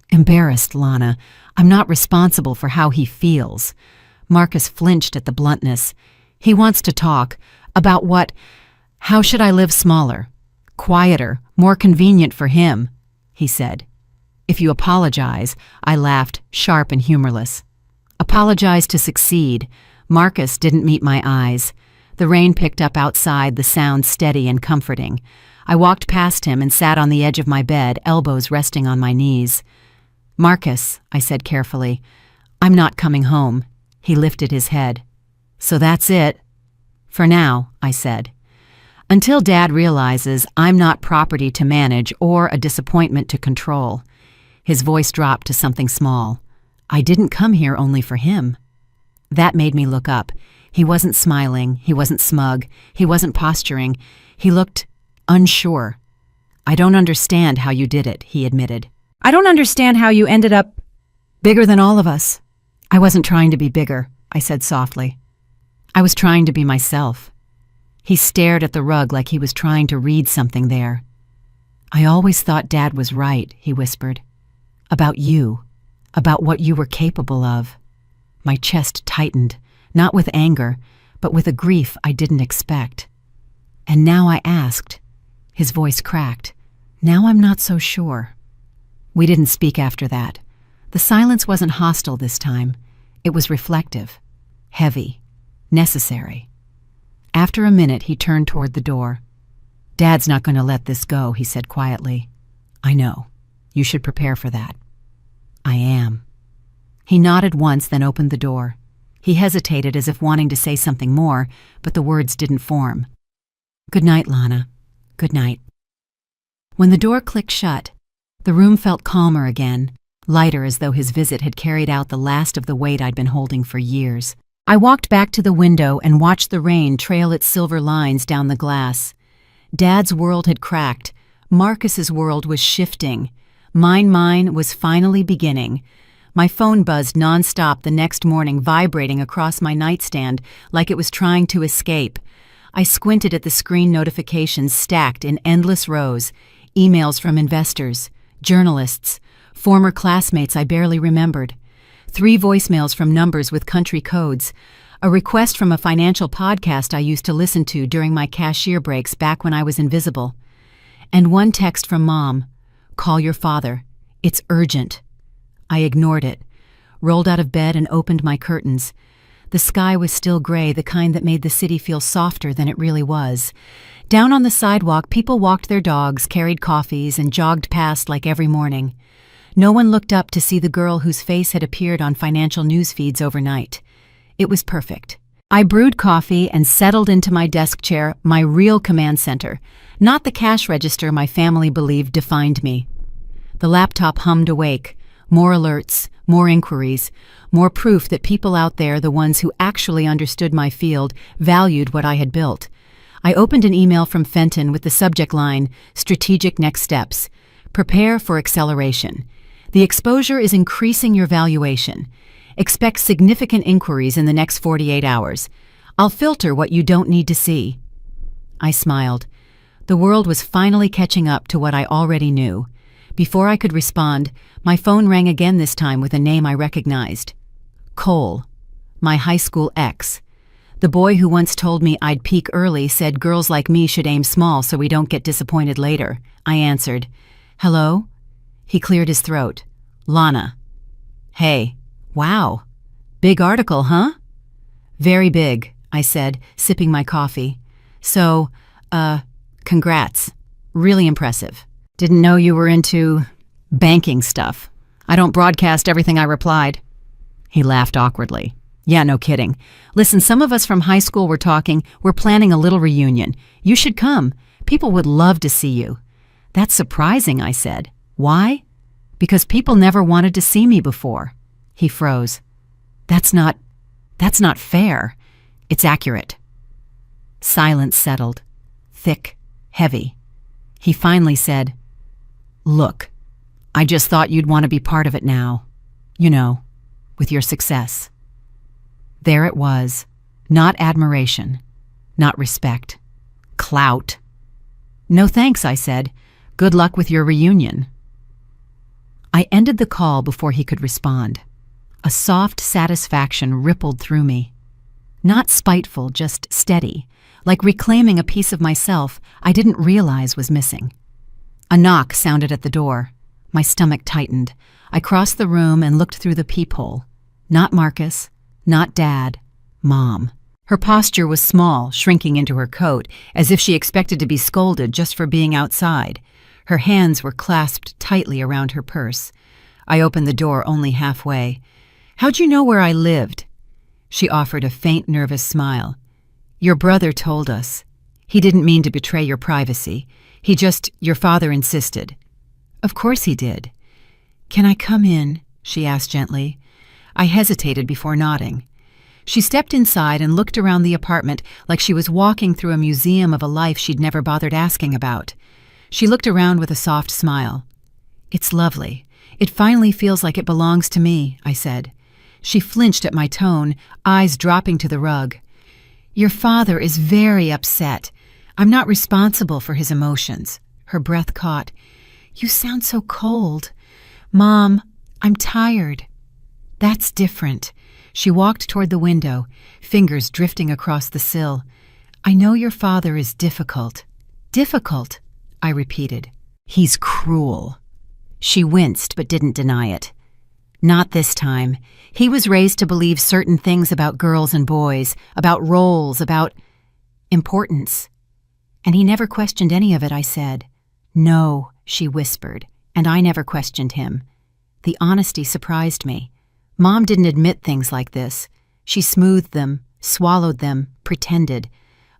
embarrassed, Lana. I'm not responsible for how he feels. Marcus flinched at the bluntness. He wants to talk about what? How should I live smaller? Quieter, more convenient for him, he said. If you apologize, I laughed, sharp and humorless. Apologize to succeed. Marcus didn't meet my eyes. The rain picked up outside, the sound steady and comforting. I walked past him and sat on the edge of my bed, elbows resting on my knees. Marcus, I said carefully, I'm not coming home. He lifted his head. So that's it? For now, I said. Until Dad realizes I'm not property to manage or a disappointment to control. His voice dropped to something small. I didn't come here only for him. That made me look up. He wasn't smiling, he wasn't smug, he wasn't posturing. He looked unsure. I don't understand how you did it, he admitted. I don't understand how you ended up bigger than all of us. I wasn't trying to be bigger, I said softly. I was trying to be myself. He stared at the rug like he was trying to read something there. I always thought Dad was right, he whispered. About you, about what you were capable of. My chest tightened. Not with anger, but with a grief I didn't expect. And now I asked. His voice cracked. Now I'm not so sure. We didn't speak after that. The silence wasn't hostile this time. It was reflective, heavy, necessary. After a minute, he turned toward the door. Dad's not going to let this go, he said quietly. I know. You should prepare for that. I am. He nodded once, then opened the door. He hesitated as if wanting to say something more, but the words didn't form. Good night, Lana. Good night. When the door clicked shut, the room felt calmer again, lighter as though his visit had carried out the last of the weight I'd been holding for years. I walked back to the window and watched the rain trail its silver lines down the glass. Dad's world had cracked. Marcus's world was shifting. Mine was finally beginning. My phone buzzed nonstop the next morning, vibrating across my nightstand like it was trying to escape. I squinted at the screen notifications stacked in endless rows. Emails from investors, journalists, former classmates I barely remembered. 3 voicemails from numbers with country codes. A request from a financial podcast I used to listen to during my cashier breaks back when I was invisible. And 1 text from Mom. "Call your father. It's urgent." I ignored it, rolled out of bed and opened my curtains. The sky was still gray, the kind that made the city feel softer than it really was. Down on the sidewalk, people walked their dogs, carried coffees, and jogged past like every morning. No one looked up to see the girl whose face had appeared on financial news feeds overnight. It was perfect. I brewed coffee and settled into my desk chair, my real command center, not the cash register my family believed defined me. The laptop hummed awake. More alerts, more inquiries, more proof that people out there, the ones who actually understood my field, valued what I had built. I opened an email from Fenton with the subject line, "Strategic Next Steps. Prepare for acceleration. The exposure is increasing your valuation. Expect significant inquiries in the next 48 hours. I'll filter what you don't need to see." I smiled. The world was finally catching up to what I already knew. Before I could respond, my phone rang again, this time with a name I recognized. Cole, my high school ex. The boy who once told me I'd peak early said girls like me should aim small so we don't get disappointed later. I answered. "Hello?" He cleared his throat. "Lana." "Hey, wow. Big article, huh?" "Very big," I said, sipping my coffee. "So, congrats. Really impressive. Didn't know you were into banking stuff. I don't broadcast everything I replied." He laughed awkwardly. "Yeah, no kidding. Listen, some of us from high school were talking. We're planning a little reunion. You should come. People would love to see you." "That's surprising," I said. "Why?" "Because people never wanted to see me before." He froze. That's not fair. It's accurate." Silence settled. Thick, heavy. He finally said, "Look, I just thought you'd want to be part of it now. You know, with your success." There it was. Not admiration. Not respect. Clout. "No thanks," I said. "Good luck with your reunion." I ended the call before he could respond. A soft satisfaction rippled through me. Not spiteful, just steady, like reclaiming a piece of myself I didn't realize was missing. A knock sounded at the door. My stomach tightened. I crossed the room and looked through the peephole. Not Marcus, not Dad, Mom. Her posture was small, shrinking into her coat, as if she expected to be scolded just for being outside. Her hands were clasped tightly around her purse. I opened the door only halfway. "How'd you know where I lived?" She offered a faint, nervous smile. "Your brother told us. He didn't mean to betray your privacy. Your father insisted." "Of course he did." "Can I come in?" she asked gently. I hesitated before nodding. She stepped inside and looked around the apartment like she was walking through a museum of a life she'd never bothered asking about. She looked around with a soft smile. "It's lovely. It finally feels like it belongs to me," I said. She flinched at my tone, eyes dropping to the rug. "Your father is very upset. I'm not responsible for his emotions." Her breath caught. "You sound so cold." "Mom, I'm tired." "That's different." She walked toward the window, fingers drifting across the sill. "I know your father is difficult." "Difficult," I repeated. "He's cruel." She winced but didn't deny it. "Not this time. He was raised to believe certain things about girls and boys, about roles, about importance. And he never questioned any of it," I said. "No," she whispered, and I never questioned him. The honesty surprised me. Mom didn't admit things like this. She smoothed them, swallowed them, pretended,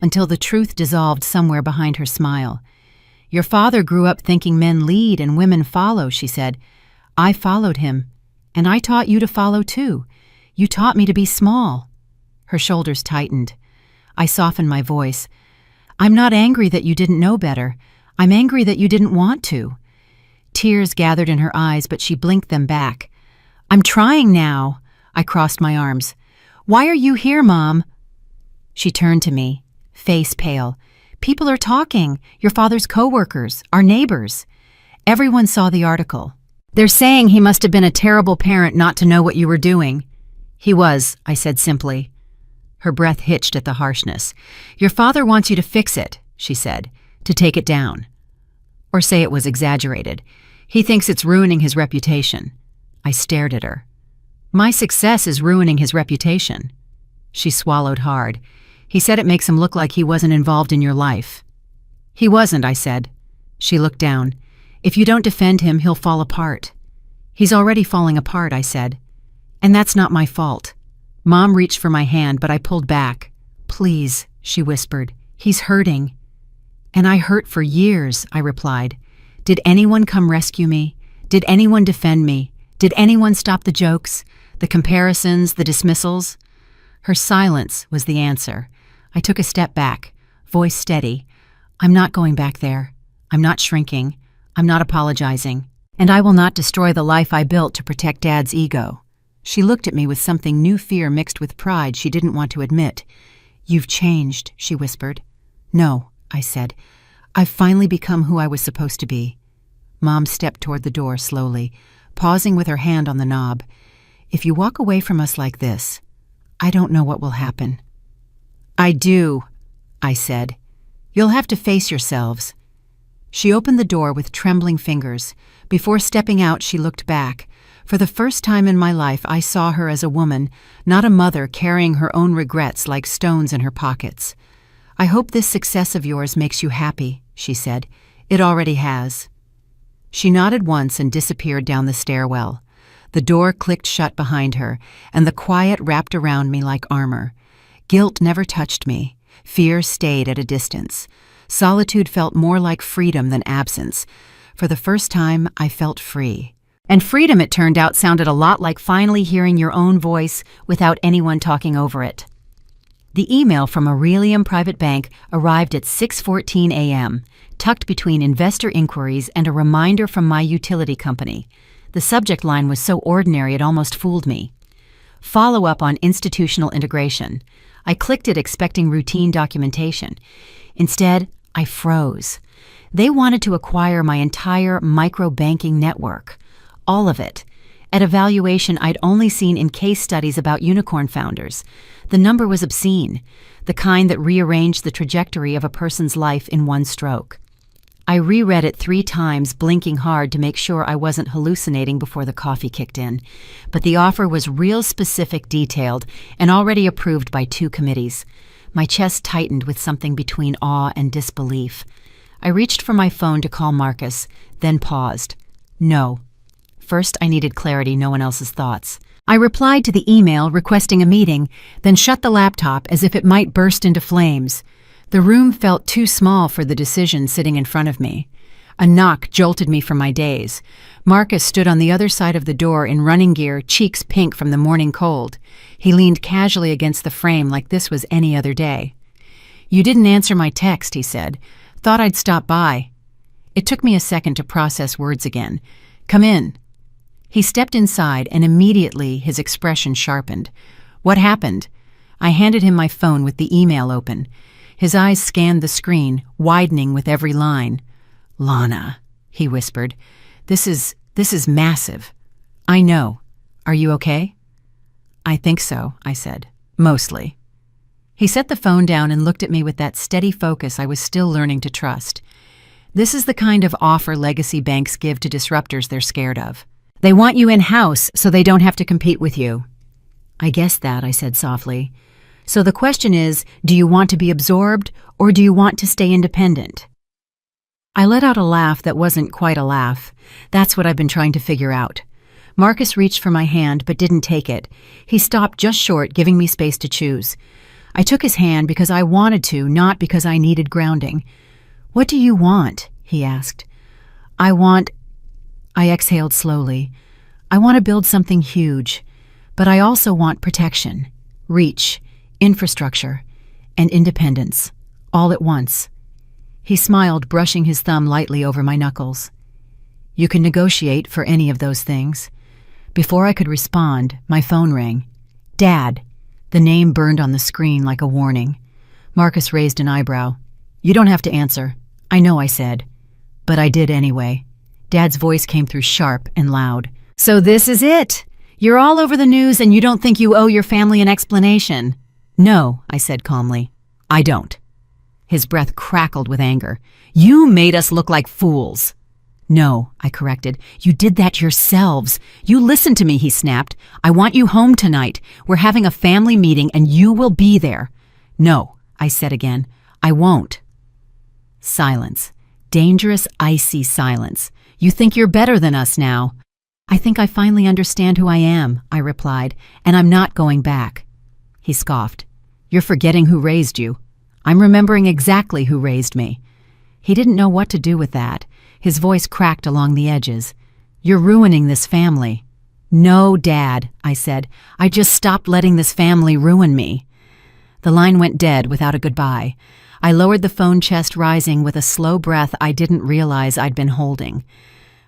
until the truth dissolved somewhere behind her smile. Your father grew up thinking men lead and women follow, she said. I followed him, and I taught you to follow too. You taught me to be small. Her shoulders tightened. I softened my voice. I'm not angry that you didn't know better. I'm angry that you didn't want to. Tears gathered in her eyes, but she blinked them back. I'm trying now. I crossed my arms. Why are you here, Mom? She turned to me, face pale. People are talking. Your father's coworkers, our neighbors. Everyone saw the article. They're saying he must have been a terrible parent not to know what you were doing. He was, I said simply. Her breath hitched at the harshness. Your father wants you to fix it, she said, to take it down. Or say it was exaggerated. He thinks it's ruining his reputation. I stared at her. My success is ruining his reputation. She swallowed hard. He said it makes him look like he wasn't involved in your life. He wasn't, I said. She looked down. If you don't defend him, he'll fall apart. He's already falling apart, I said. And that's not my fault. Mom reached for my hand, but I pulled back. Please, she whispered. He's hurting. And I hurt for years, I replied. Did anyone come rescue me? Did anyone defend me? Did anyone stop the jokes, the comparisons, the dismissals? Her silence was the answer. I took a step back, voice steady. I'm not going back there. I'm not shrinking. I'm not apologizing. And I will not destroy the life I built to protect Dad's ego. She looked at me with something new fear mixed with pride she didn't want to admit. You've changed, she whispered. No, I said. I've finally become who I was supposed to be. Mom stepped toward the door slowly, pausing with her hand on the knob. If you walk away from us like this, I don't know what will happen. I do, I said. You'll have to face yourselves. She opened the door with trembling fingers. Before stepping out, she looked back. For the first time in my life, I saw her as a woman, not a mother carrying her own regrets like stones in her pockets. I hope this success of yours makes you happy, she said. It already has. She nodded once and disappeared down the stairwell. The door clicked shut behind her, and the quiet wrapped around me like armor. Guilt never touched me. Fear stayed at a distance. Solitude felt more like freedom than absence. For the first time, I felt free. And freedom, it turned out, sounded a lot like finally hearing your own voice without anyone talking over it. The email from Aurelium Private Bank arrived at 6:14 a.m., tucked between investor inquiries and a reminder from my utility company. The subject line was so ordinary it almost fooled me. Follow up on institutional integration. I clicked it expecting routine documentation. Instead, I froze. They wanted to acquire my entire micro-banking network. All of it. At a valuation I'd only seen in case studies about unicorn founders. The number was obscene, the kind that rearranged the trajectory of a person's life in one stroke. I reread it 3 times, blinking hard to make sure I wasn't hallucinating before the coffee kicked in. But the offer was real specific, detailed, and already approved by 2 committees. My chest tightened with something between awe and disbelief. I reached for my phone to call Marcus, then paused. No. First, I needed clarity, no one else's thoughts. I replied to the email requesting a meeting, then shut the laptop as if it might burst into flames. The room felt too small for the decision sitting in front of me. A knock jolted me from my daze. Marcus stood on the other side of the door in running gear, cheeks pink from the morning cold. He leaned casually against the frame like this was any other day. You didn't answer my text, he said. Thought I'd stop by. It took me a second to process words again. Come in. He stepped inside, and immediately his expression sharpened. What happened? I handed him my phone with the email open. His eyes scanned the screen, widening with every line. Lana, he whispered. This is massive. I know. Are you okay? I think so, I said. Mostly. He set the phone down and looked at me with that steady focus I was still learning to trust. This is the kind of offer legacy banks give to disruptors they're scared of. They want you in-house so they don't have to compete with you. I guessed that, I said softly. So the question is, do you want to be absorbed or do you want to stay independent? I let out a laugh that wasn't quite a laugh. That's what I've been trying to figure out. Marcus reached for my hand but didn't take it. He stopped just short, giving me space to choose. I took his hand because I wanted to, not because I needed grounding. What do you want? he asked. I exhaled slowly. I want to build something huge, but I also want protection, reach, infrastructure, and independence, all at once. He smiled, brushing his thumb lightly over my knuckles. You can negotiate for any of those things. Before I could respond, my phone rang. Dad. The name burned on the screen like a warning. Marcus raised an eyebrow. You don't have to answer. I know, I said. But I did anyway. Dad's voice came through sharp and loud. So this is it. You're all over the news and you don't think you owe your family an explanation. No, I said calmly. I don't. His breath crackled with anger. You made us look like fools. No, I corrected. You did that yourselves. You listened to me, he snapped. I want you home tonight. We're having a family meeting and you will be there. No, I said again. I won't. Silence. Dangerous, icy silence. You think you're better than us now. I think I finally understand who I am, I replied, and I'm not going back. He scoffed. You're forgetting who raised you. I'm remembering exactly who raised me. He didn't know what to do with that. His voice cracked along the edges. You're ruining this family. No, Dad, I said. I just stopped letting this family ruin me. The line went dead without a goodbye. I lowered the phone, chest rising with a slow breath I didn't realize I'd been holding.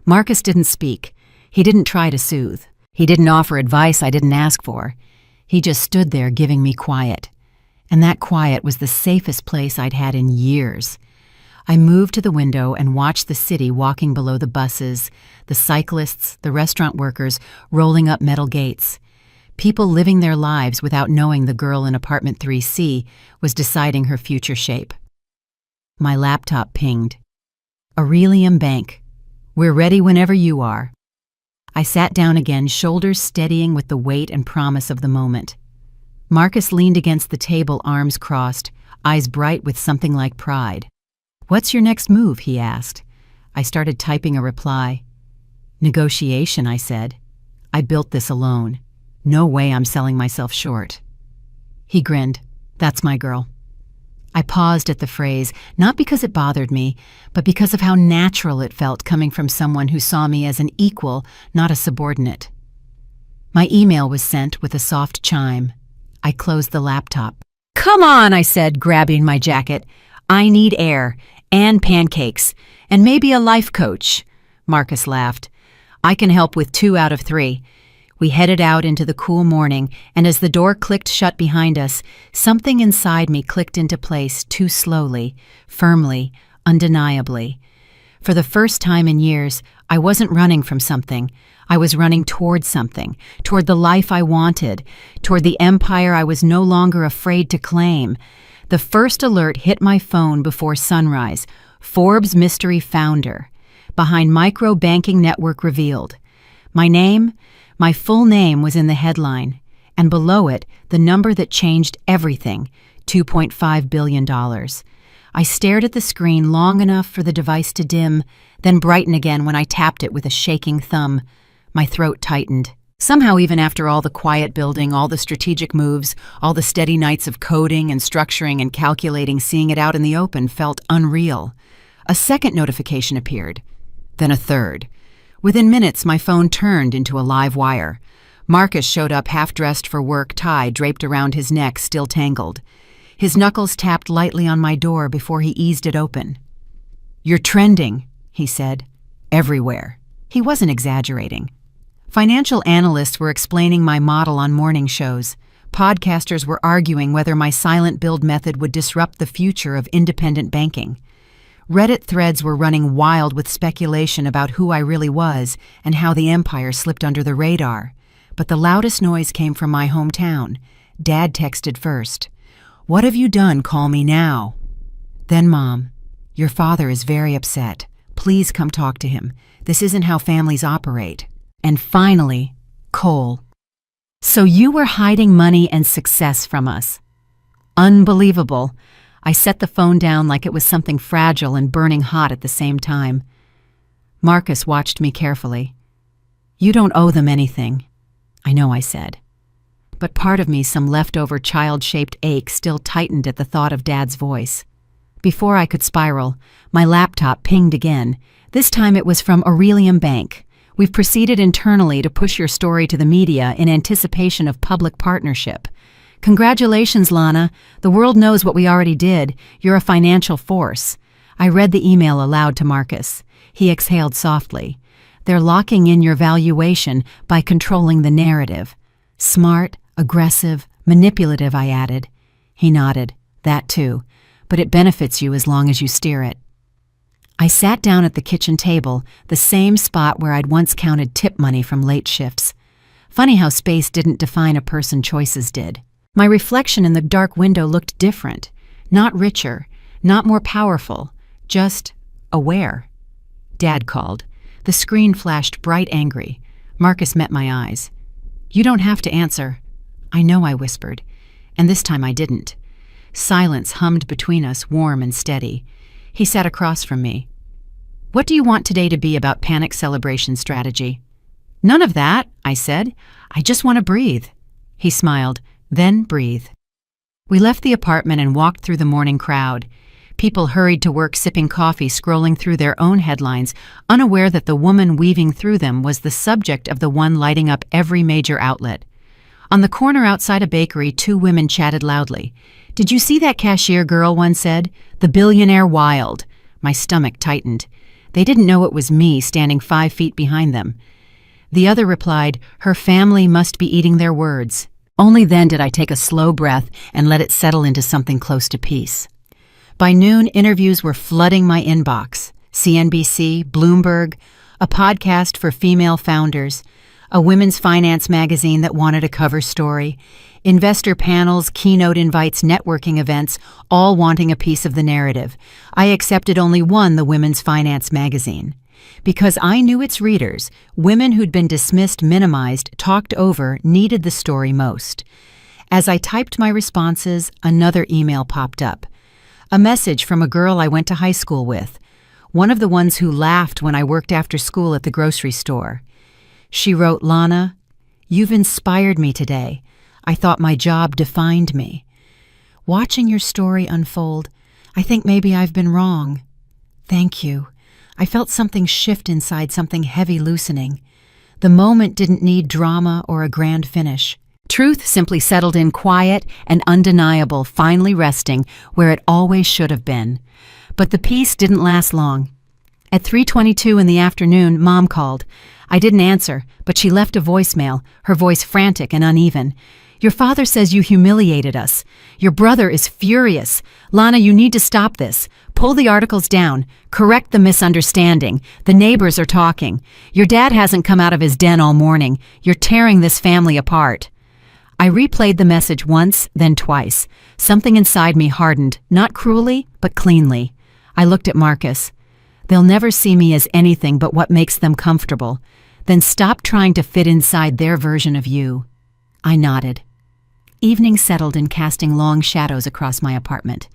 Marcus didn't speak. He didn't try to soothe. He didn't offer advice I didn't ask for. He just stood there giving me quiet. And that quiet was the safest place I'd had in years. I moved to the window and watched the city walking below the buses, the cyclists, the restaurant workers rolling up metal gates. People living their lives without knowing the girl in apartment 3C was deciding her future shape. My laptop pinged. Aurelium Bank. We're ready whenever you are. I sat down again, shoulders steadying with the weight and promise of the moment. Marcus leaned against the table, arms crossed, eyes bright with something like pride. What's your next move? He asked. I started typing a reply. Negotiation, I said. I built this alone. No way I'm selling myself short. He grinned. That's my girl. I paused at the phrase, not because it bothered me, but because of how natural it felt coming from someone who saw me as an equal, not a subordinate. My email was sent with a soft chime. I closed the laptop. Come on, I said, grabbing my jacket. I need air, and pancakes, and maybe a life coach. Marcus laughed. I can help with 2 out of 3. We headed out into the cool morning, and as the door clicked shut behind us, something inside me clicked into place too slowly, firmly, undeniably. For the first time in years, I wasn't running from something. I was running toward something, toward the life I wanted, toward the empire I was no longer afraid to claim. The first alert hit my phone before sunrise. Forbes mystery founder. Behind micro banking network revealed. My name, my full name was in the headline, and below it, the number that changed everything, $2.5 billion. I stared at the screen long enough for the device to dim, then brighten again when I tapped it with a shaking thumb. My throat tightened. Somehow, even after all the quiet building, all the strategic moves, all the steady nights of coding and structuring and calculating, seeing it out in the open felt unreal. A second notification appeared, then a third. Within minutes, my phone turned into a live wire. Marcus showed up half-dressed for work, tie draped around his neck, still tangled. His knuckles tapped lightly on my door before he eased it open. You're trending, he said. Everywhere. He wasn't exaggerating. Financial analysts were explaining my model on morning shows. Podcasters were arguing whether my silent build method would disrupt the future of independent banking. Reddit threads were running wild with speculation about who I really was and how the empire slipped under the radar. But the loudest noise came from my hometown. Dad texted first. What have you done? Call me now. Then Mom. Your father is very upset. Please come talk to him. This isn't how families operate. And finally, Cole. So you were hiding money and success from us. Unbelievable. I set the phone down like it was something fragile and burning hot at the same time. Marcus watched me carefully. You don't owe them anything. I know, I said. But part of me, some leftover child-shaped ache, still tightened at the thought of Dad's voice. Before I could spiral, my laptop pinged again. This time it was from Aurelium Bank. We've proceeded internally to push your story to the media in anticipation of public partnership. Congratulations, Lana. The world knows what we already did. You're a financial force. I read the email aloud to Marcus. He exhaled softly. They're locking in your valuation by controlling the narrative. Smart, aggressive, manipulative, I added. He nodded. That too. But it benefits you as long as you steer it. I sat down at the kitchen table, the same spot where I'd once counted tip money from late shifts. Funny how space didn't define a person, choices did. My reflection in the dark window looked different. Not richer, not more powerful, just aware. Dad called. The screen flashed bright angry. Marcus met my eyes. You don't have to answer. I know, I whispered. And this time I didn't. Silence hummed between us, warm and steady. He sat across from me. What do you want today to be about panic celebration strategy? None of that, I said. I just want to breathe. He smiled. Then breathe. We left the apartment and walked through the morning crowd. People hurried to work sipping coffee, scrolling through their own headlines, unaware that the woman weaving through them was the subject of the one lighting up every major outlet. On the corner outside a bakery, two women chatted loudly. Did you see that cashier girl, one said? The billionaire wild. My stomach tightened. They didn't know it was me standing 5 feet behind them. The other replied, her family must be eating their words. Only then did I take a slow breath and let it settle into something close to peace. By noon, interviews were flooding my inbox. CNBC, Bloomberg, a podcast for female founders, a women's finance magazine that wanted a cover story, investor panels, keynote invites, networking events, all wanting a piece of the narrative. I accepted only one, the Women's Finance magazine. Because I knew its readers, women who'd been dismissed, minimized, talked over, needed the story most. As I typed my responses, another email popped up. A message from a girl I went to high school with, one of the ones who laughed when I worked after school at the grocery store. She wrote, Lana, you've inspired me today. I thought my job defined me. Watching your story unfold, I think maybe I've been wrong. Thank you. I felt something shift inside, something heavy loosening. The moment didn't need drama or a grand finish. Truth simply settled in, quiet and undeniable, finally resting where it always should have been. But the peace didn't last long. At 3:22 in the afternoon, Mom called. I didn't answer, but she left a voicemail, her voice frantic and uneven. Your father says you humiliated us. Your brother is furious. Lana, you need to stop this. Pull the articles down. Correct the misunderstanding. The neighbors are talking. Your dad hasn't come out of his den all morning. You're tearing this family apart. I replayed the message once, then twice. Something inside me hardened, not cruelly, but cleanly. I looked at Marcus. They'll never see me as anything but what makes them comfortable. Then stop trying to fit inside their version of you. I nodded. Evening settled in, casting long shadows across my apartment.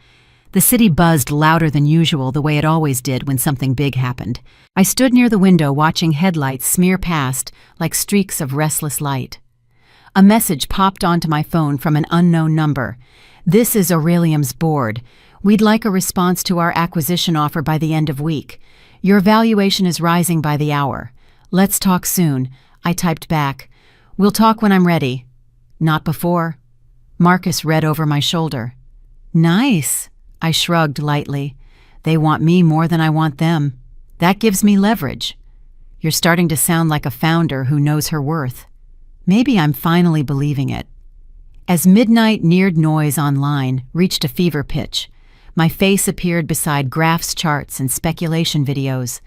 The city buzzed louder than usual, the way it always did when something big happened. I stood near the window watching headlights smear past like streaks of restless light. A message popped onto my phone from an unknown number. This is Aurelium's board. We'd like a response to our acquisition offer by the end of week. Your valuation is rising by the hour. Let's talk soon. I typed back. We'll talk when I'm ready. Not before. Marcus read over my shoulder. Nice. I shrugged lightly. They want me more than I want them. That gives me leverage. You're starting to sound like a founder who knows her worth. Maybe I'm finally believing it. As midnight neared, noise online reached a fever pitch. My face appeared beside graphs, charts, and speculation videos.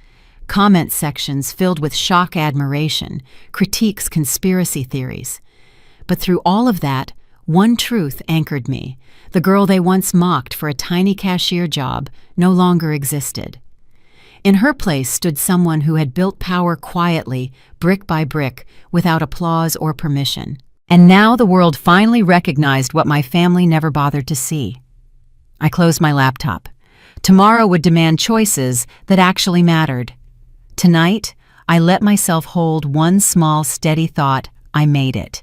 Comment sections filled with shock admiration, critiques, conspiracy theories. But through all of that, one truth anchored me. The girl they once mocked for a tiny cashier job no longer existed. In her place stood someone who had built power quietly, brick by brick, without applause or permission. And now the world finally recognized what my family never bothered to see. I closed my laptop. Tomorrow would demand choices that actually mattered. Tonight, I let myself hold one small, steady thought. I made it.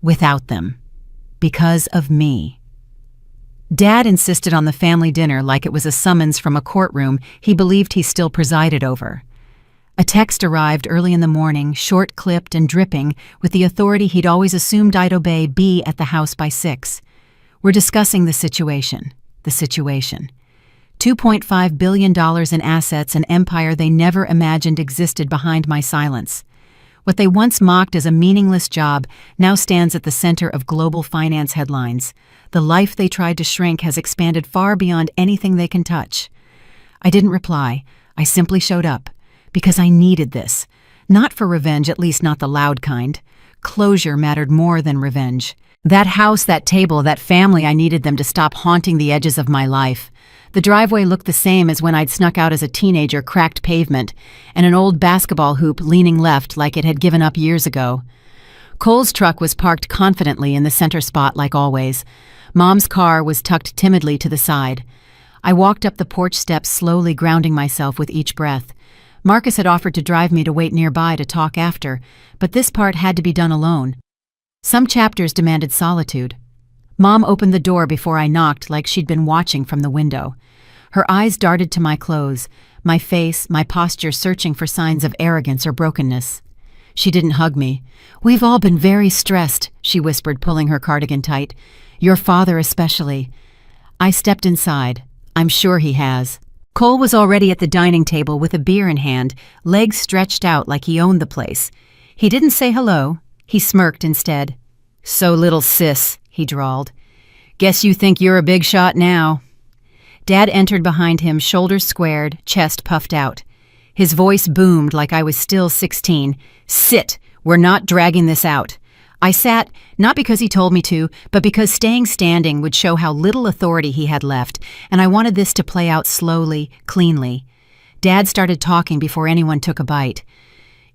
Without them. Because of me. Dad insisted on the family dinner like it was a summons from a courtroom he believed he still presided over. A text arrived early in the morning, short-clipped and dripping, with the authority he'd always assumed I'd obey: be at the house by 6. We're discussing the situation. The situation. $2.5 billion in assets, an empire they never imagined existed behind my silence. What they once mocked as a meaningless job now stands at the center of global finance headlines. The life they tried to shrink has expanded far beyond anything they can touch. I didn't reply. I simply showed up. Because I needed this. Not for revenge, at least not the loud kind. Closure mattered more than revenge. That house, that table, that family, I needed them to stop haunting the edges of my life. The driveway looked the same as when I'd snuck out as a teenager, cracked pavement, and an old basketball hoop leaning left like it had given up years ago. Cole's truck was parked confidently in the center spot like always. Mom's car was tucked timidly to the side. I walked up the porch steps slowly, grounding myself with each breath. Marcus had offered to drive me to wait nearby to talk after, but this part had to be done alone. Some chapters demanded solitude. Mom opened the door before I knocked, like she'd been watching from the window. Her eyes darted to my clothes, my face, my posture, searching for signs of arrogance or brokenness. She didn't hug me. "We've all been very stressed," she whispered, pulling her cardigan tight. "Your father especially." I stepped inside. I'm sure he has. Cole was already at the dining table with a beer in hand, legs stretched out like he owned the place. He didn't say hello. He smirked instead. "So little sis," he drawled. "Guess you think you're a big shot now." Dad entered behind him, shoulders squared, chest puffed out. His voice boomed like I was still 16. "Sit! We're not dragging this out." I sat, not because he told me to, but because staying standing would show how little authority he had left, and I wanted this to play out slowly, cleanly. Dad started talking before anyone took a bite.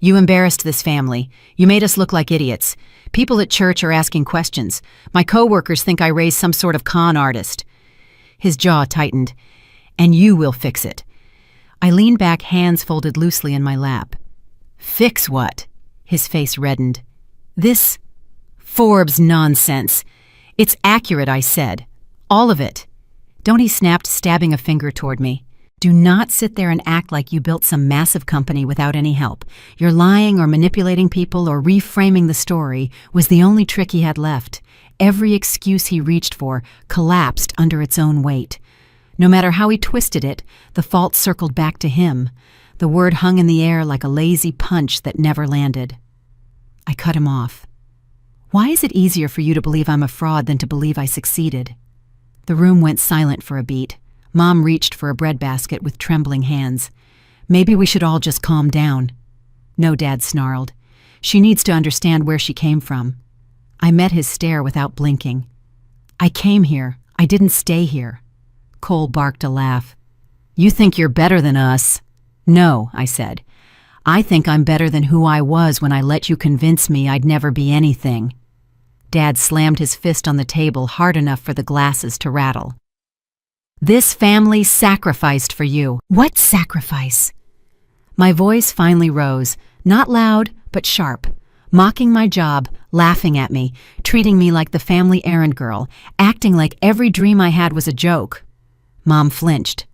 "You embarrassed this family. You made us look like idiots. People at church are asking questions. My coworkers think I raised some sort of con artist." His jaw tightened. "And you will fix it." I leaned back, hands folded loosely in my lap. "Fix what?" His face reddened. "This Forbes nonsense. It's accurate," I said. "All of it." "Don't," he snapped, stabbing a finger toward me. "Do not sit there and act like you built some massive company without any help. You're lying or manipulating people or reframing the story was the only trick he had left. Every excuse he reached for collapsed under its own weight. No matter how he twisted it, the fault circled back to him. The word hung in the air like a lazy punch that never landed. I cut him off. "Why is it easier for you to believe I'm a fraud than to believe I succeeded?" The room went silent for a beat. Mom reached for a breadbasket with trembling hands. "Maybe we should all just calm down." "No," Dad snarled. "She needs to understand where she came from." I met his stare without blinking. "I came here. I didn't stay here." Cole barked a laugh. "You think you're better than us?" "No," I said. "I think I'm better than who I was when I let you convince me I'd never be anything." Dad slammed his fist on the table hard enough for the glasses to rattle. "This family sacrificed for you." "What sacrifice?" My voice finally rose, not loud, but sharp, mocking my job, laughing at me, treating me like the family errand girl, acting like every dream I had was a joke. Mom flinched.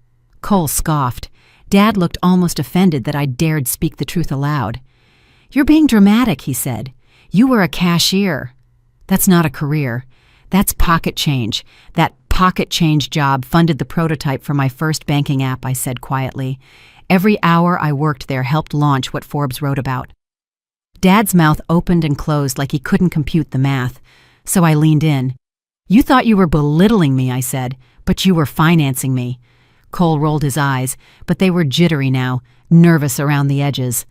Cole scoffed. Dad looked almost offended that I dared speak the truth aloud. "You're being dramatic," he said. "You were a cashier." "That's not a career. That's pocket change. That pocket change job funded the prototype for my first banking app," I said quietly. "Every hour I worked there helped launch what Forbes wrote about." Dad's mouth opened and closed like he couldn't compute the math, so I leaned in. "You thought you were belittling me," I said, "but you were financing me." Cole rolled his eyes, but they were jittery now, nervous around the edges.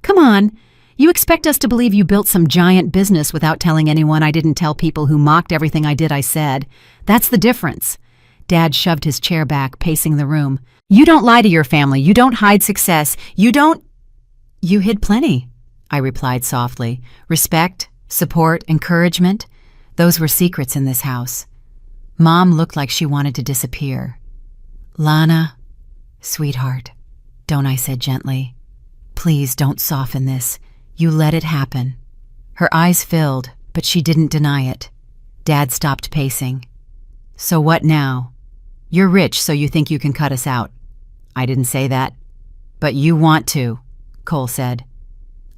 "Come on. You expect us to believe you built some giant business without telling anyone I didn't tell people who mocked everything I did, I said. That's the difference." Dad shoved his chair back, pacing the room. "You don't lie to your family. You don't hide success. You don't—" "You hid plenty," I replied softly. "Respect, support, encouragement. Those were secrets in this house." Mom looked like she wanted to disappear. "Lana, sweetheart, don't," I said gently. "Please don't soften this. You let it happen." Her eyes filled, but she didn't deny it. Dad stopped pacing. So what now? You're rich, so you think you can cut us out. I didn't say that. But you want to, Cole said.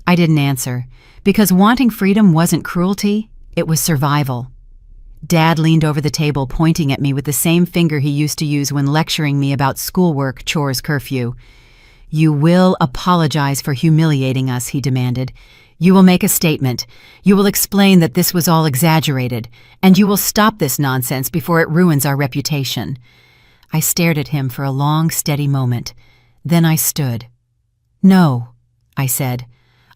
I didn't answer, because wanting freedom wasn't cruelty, it was survival. Dad leaned over the table, pointing at me with the same finger he used to use when lecturing me about schoolwork, chores, curfew. You will apologize for humiliating us, he demanded. You will make a statement. You will explain that this was all exaggerated, and you will stop this nonsense before it ruins our reputation. I stared at him for a long, steady moment. Then I stood. No, I said.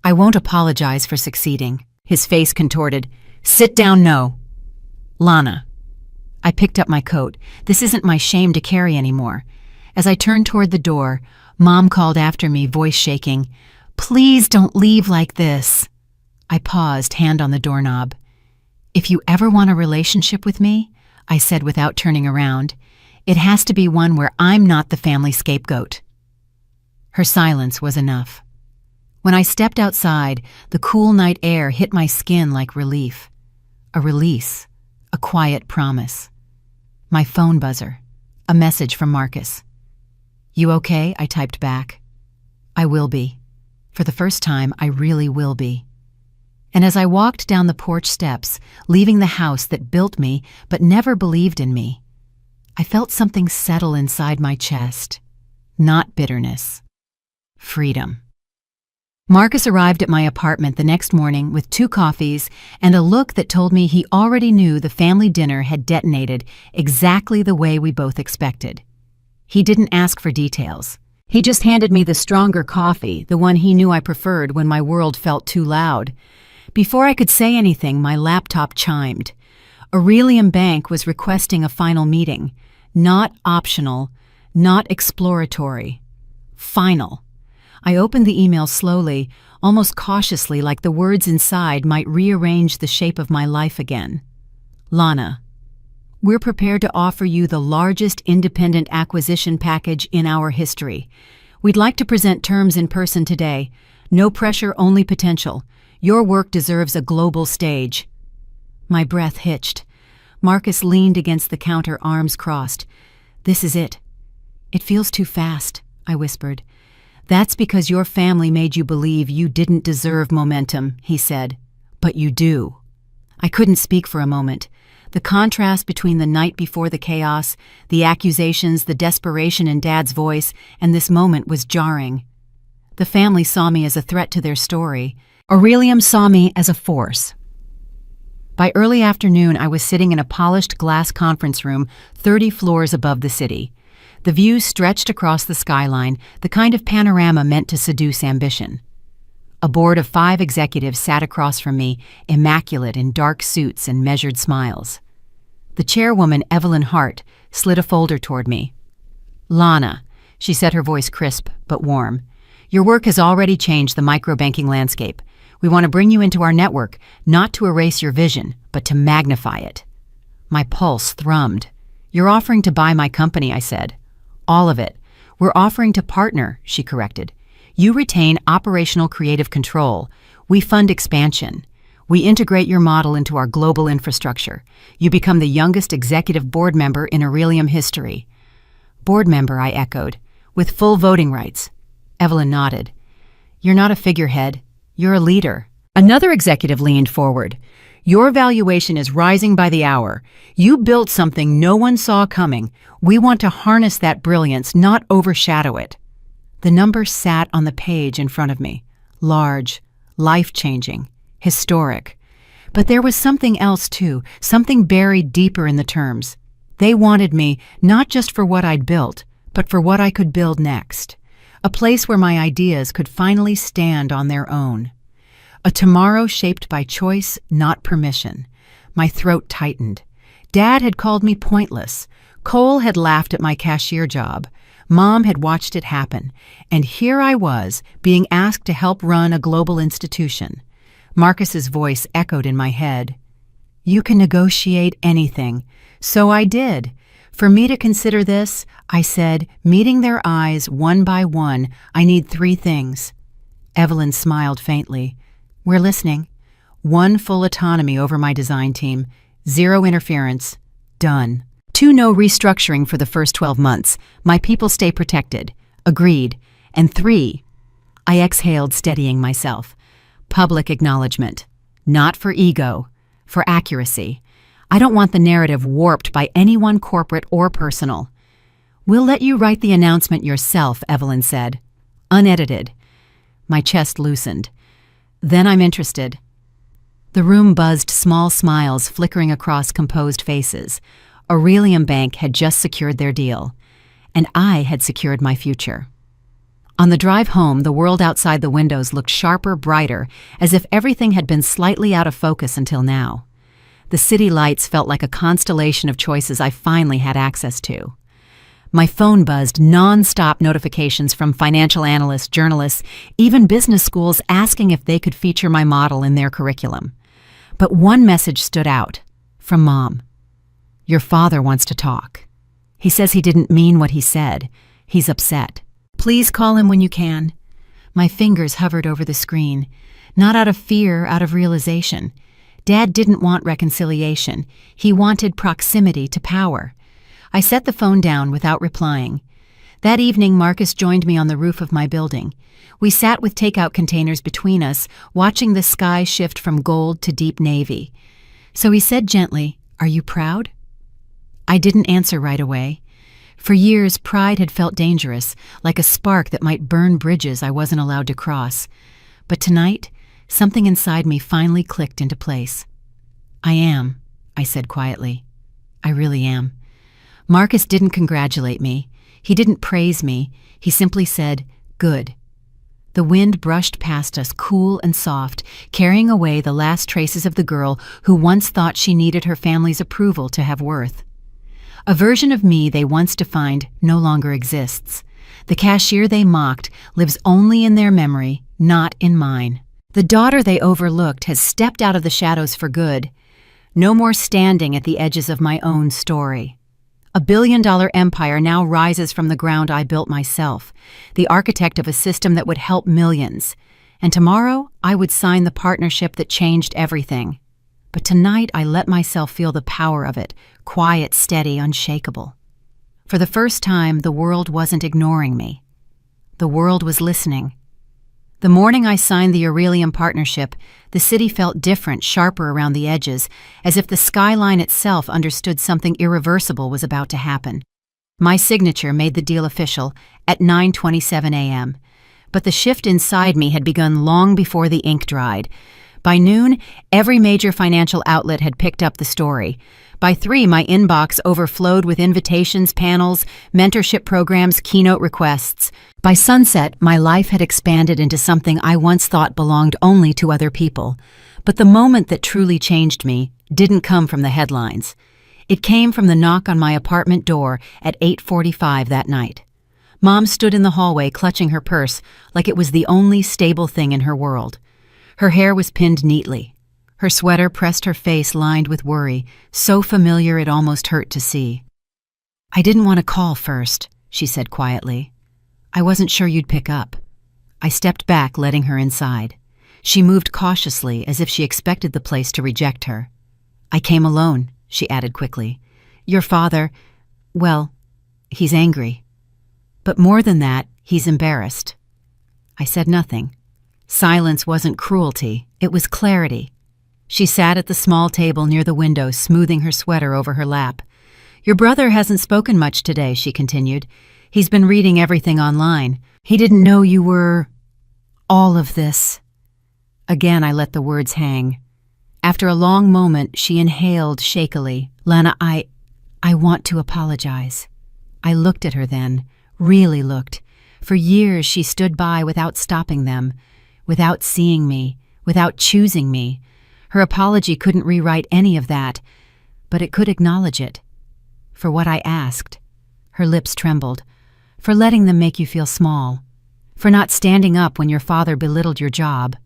I won't apologize for succeeding. His face contorted. Sit down, no. Lana. I picked up my coat. This isn't my shame to carry anymore. As I turned toward the door, Mom called after me, voice shaking. Please don't leave like this. I paused, hand on the doorknob. If you ever want a relationship with me, I said without turning around, it has to be one where I'm not the family scapegoat. Her silence was enough. When I stepped outside, the cool night air hit my skin like relief. A release, a quiet promise. My phone buzzer, a message from Marcus. You okay? I typed back. I will be. For the first time, I really will be. And as I walked down the porch steps, leaving the house that built me but never believed in me, I felt something settle inside my chest. Not bitterness. Freedom. Marcus arrived at my apartment the next morning with 2 coffees and a look that told me he already knew the family dinner had detonated exactly the way we both expected. He didn't ask for details. He just handed me the stronger coffee, the one he knew I preferred when my world felt too loud. Before I could say anything, my laptop chimed. Aurelium Bank was requesting a final meeting. Not optional, not exploratory. Final. I opened the email slowly, almost cautiously, like the words inside might rearrange the shape of my life again. Lana, we're prepared to offer you the largest independent acquisition package in our history. We'd like to present terms in person today. No pressure, only potential. Your work deserves a global stage. My breath hitched. Marcus leaned against the counter, arms crossed. This is it. It feels too fast, I whispered. That's because your family made you believe you didn't deserve momentum, he said. But you do. I couldn't speak for a moment. The contrast between the night before the chaos, the accusations, the desperation in Dad's voice, and this moment was jarring. The family saw me as a threat to their story. Aurelium saw me as a force. By early afternoon, I was sitting in a polished glass conference room 30 floors above the city. The view stretched across the skyline, the kind of panorama meant to seduce ambition. A board of 5 executives sat across from me, immaculate in dark suits and measured smiles. The chairwoman, Evelyn Hart, slid a folder toward me. Lana, she said, her voice crisp but warm, your work has already changed the microbanking landscape. We want to bring you into our network, not to erase your vision, but to magnify it. My pulse thrummed. You're offering to buy my company, I said. All of it. We're offering to partner, she corrected. You retain operational creative control. We fund expansion. We integrate your model into our global infrastructure. You become the youngest executive board member in Aurelium history. Board member, I echoed, with full voting rights. Evelyn nodded. You're not a figurehead. You're a leader. Another executive leaned forward. Your valuation is rising by the hour. You built something no one saw coming. We want to harness that brilliance, not overshadow it. The number sat on the page in front of me. Large, life-changing, historic. But there was something else too, something buried deeper in the terms. They wanted me not just for what I'd built, but for what I could build next. A place where my ideas could finally stand on their own. A tomorrow shaped by choice, not permission. My throat tightened. Dad had called me pointless. Cole had laughed at my cashier job. Mom had watched it happen. And here I was, being asked to help run a global institution. Marcus's voice echoed in my head. You can negotiate anything. So I did. For me to consider this, I said, meeting their eyes one by one, I need 3 things. Evelyn smiled faintly. We're listening. 1, full autonomy over my design team. 0 interference. Done. 2. No restructuring for the first 12 months. My people stay protected. Agreed. And 3. I exhaled, steadying myself. Public acknowledgement. Not for ego, for accuracy. I don't want the narrative warped by anyone corporate or personal. We'll let you write the announcement yourself, Evelyn said. Unedited. My chest loosened. Then I'm interested. The room buzzed, small smiles flickering across composed faces. Aurelium Bank had just secured their deal, and I had secured my future. On the drive home, the world outside the windows looked sharper, brighter, as if everything had been slightly out of focus until now. The city lights felt like a constellation of choices I finally had access to. My phone buzzed, non-stop notifications from financial analysts, journalists, even business schools asking if they could feature my model in their curriculum. But one message stood out, from Mom. Your father wants to talk. He says he didn't mean what he said. He's upset. Please call him when you can. My fingers hovered over the screen, not out of fear, out of realization. Dad didn't want reconciliation. He wanted proximity to power. I set the phone down without replying. That evening, Marcus joined me on the roof of my building. We sat with takeout containers between us, watching the sky shift from gold to deep navy. So he said gently, "Are you proud?" I didn't answer right away. For years, pride had felt dangerous, like a spark that might burn bridges I wasn't allowed to cross. But tonight, something inside me finally clicked into place. I am, I said quietly. I really am. Marcus didn't congratulate me. He didn't praise me. He simply said, "Good." The wind brushed past us, cool and soft, carrying away the last traces of the girl who once thought she needed her family's approval to have worth. A version of me they once defined no longer exists. The cashier they mocked lives only in their memory, not in mine. The daughter they overlooked has stepped out of the shadows for good. No more standing at the edges of my own story. A billion-dollar empire now rises from the ground I built myself, the architect of a system that would help millions. And tomorrow, I would sign the partnership that changed everything. But tonight, I let myself feel the power of it, quiet, steady, unshakable. For the first time, the world wasn't ignoring me. The world was listening. The morning I signed the Aurelium partnership, the city felt different, sharper around the edges, as if the skyline itself understood something irreversible was about to happen. My signature made the deal official at 9:27 a.m., but the shift inside me had begun long before the ink dried. By noon, every major financial outlet had picked up the story. By 3, my inbox overflowed with invitations, panels, mentorship programs, keynote requests. By sunset, my life had expanded into something I once thought belonged only to other people. But the moment that truly changed me didn't come from the headlines. It came from the knock on my apartment door at 8:45 that night. Mom stood in the hallway clutching her purse like it was the only stable thing in her world. Her hair was pinned neatly. Her sweater pressed her face lined with worry, so familiar it almost hurt to see. "I didn't want to call first," she said quietly. "I wasn't sure you'd pick up." I stepped back, letting her inside. She moved cautiously, as if she expected the place to reject her. "I came alone," she added quickly. "Your father, well, he's angry. But more than that, he's embarrassed." I said nothing. Silence wasn't cruelty, it was clarity. She sat at the small table near the window, smoothing her sweater over her lap. "Your brother hasn't spoken much today," she continued. "He's been reading everything online. He didn't know you were... all of this." Again, I let the words hang. After a long moment, she inhaled shakily. "Lana, I want to apologize." I looked at her then, really looked. For years, she stood by without stopping them, without seeing me, without choosing me. Her apology couldn't rewrite any of that, but it could acknowledge it. For what I asked. Her lips trembled. For letting them make you feel small. For not standing up when your father belittled your job.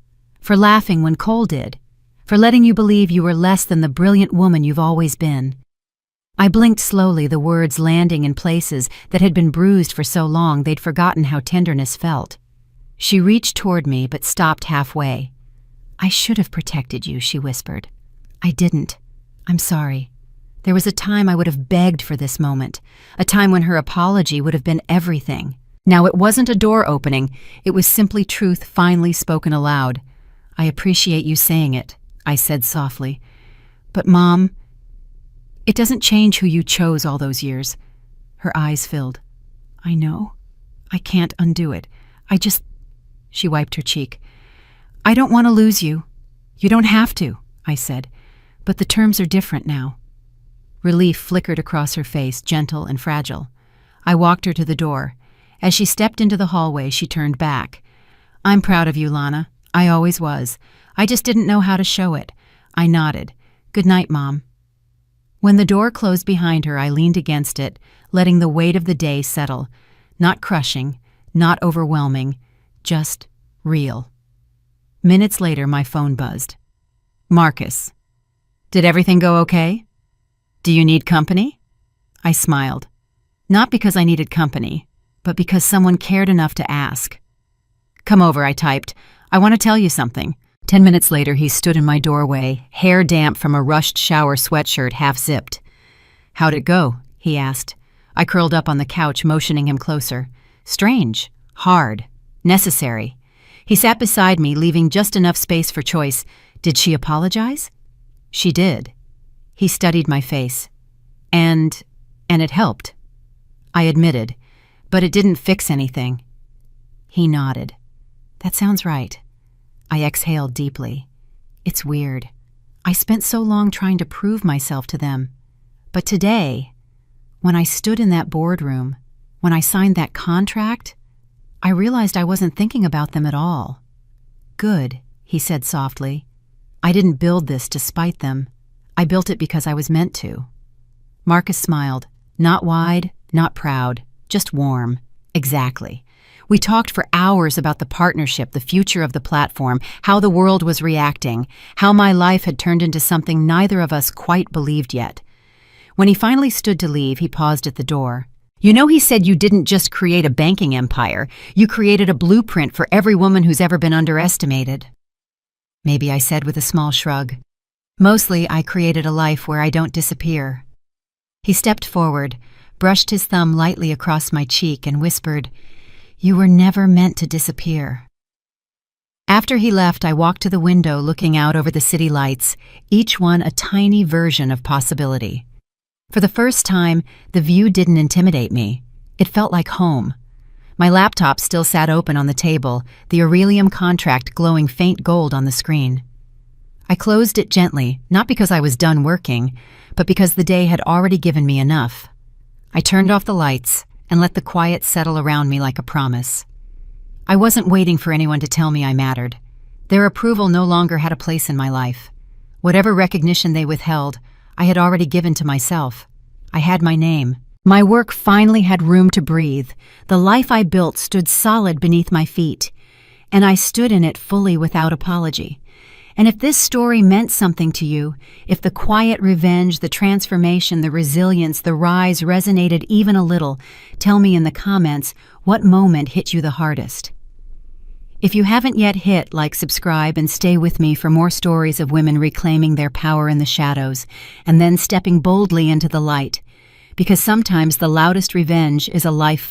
For laughing when Cole did. For letting you believe you were less than the brilliant woman you've always been. I blinked slowly, the words landing in places that had been bruised for so long they'd forgotten how tenderness felt. She reached toward me but stopped halfway. "I should have protected you," she whispered. "I didn't. I'm sorry. There was a time I would have begged for this moment, a time when her apology would have been everything. Now it wasn't a door opening, it was simply truth finally spoken aloud. "I appreciate you saying it," I said softly. "But Mom, it doesn't change who you chose all those years." Her eyes filled. "I know. I can't undo it. She wiped her cheek. "I don't want to lose you. You don't have to," I said. "But the terms are different now." Relief flickered across her face, gentle and fragile. I walked her to the door. As she stepped into the hallway, she turned back. "I'm proud of you, Lana. I always was. I just didn't know how to show it." I nodded. "Good night, Mom." When the door closed behind her, I leaned against it, letting the weight of the day settle. Not crushing, not overwhelming, just real. Minutes later, my phone buzzed. "Marcus. Did everything go okay? Do you need company?" I smiled. Not because I needed company, but because someone cared enough to ask. "Come over," I typed. "I want to tell you something." 10 minutes later, he stood in my doorway, hair damp from a rushed shower sweatshirt half-zipped. "How'd it go?" he asked. I curled up on the couch, motioning him closer. Strange, hard, necessary. He sat beside me, leaving just enough space for choice. Did she apologize? She did. He studied my face. And it helped. I admitted, but it didn't fix anything. He nodded. That sounds right. I exhaled deeply. It's weird. I spent so long trying to prove myself to them. But today, when I stood in that boardroom, when I signed that contract, I realized I wasn't thinking about them at all. "Good," he said softly. "I didn't build this to spite them. I built it because I was meant to." Marcus smiled. Not wide, not proud, just warm. Exactly. We talked for hours about the partnership, the future of the platform, how the world was reacting, how my life had turned into something neither of us quite believed yet. When he finally stood to leave, he paused at the door. "You know, he said you didn't just create a banking empire. You created a blueprint for every woman who's ever been underestimated." Maybe, I said with a small shrug. "Mostly, I created a life where I don't disappear." He stepped forward, brushed his thumb lightly across my cheek, and whispered, "You were never meant to disappear." After he left, I walked to the window looking out over the city lights, each one a tiny version of possibility. For the first time, the view didn't intimidate me. It felt like home. My laptop still sat open on the table, the Aurelium contract glowing faint gold on the screen. I closed it gently, not because I was done working, but because the day had already given me enough. I turned off the lights and let the quiet settle around me like a promise. I wasn't waiting for anyone to tell me I mattered. Their approval no longer had a place in my life. Whatever recognition they withheld, I had already given to myself. I had my name. My work finally had room to breathe. The life I built stood solid beneath my feet, and I stood in it fully without apology. And if this story meant something to you, if the quiet revenge, the transformation, the resilience, the rise resonated even a little, tell me in the comments what moment hit you the hardest. If you haven't yet hit like, subscribe, and stay with me for more stories of women reclaiming their power in the shadows and then stepping boldly into the light. Because sometimes the loudest revenge is a life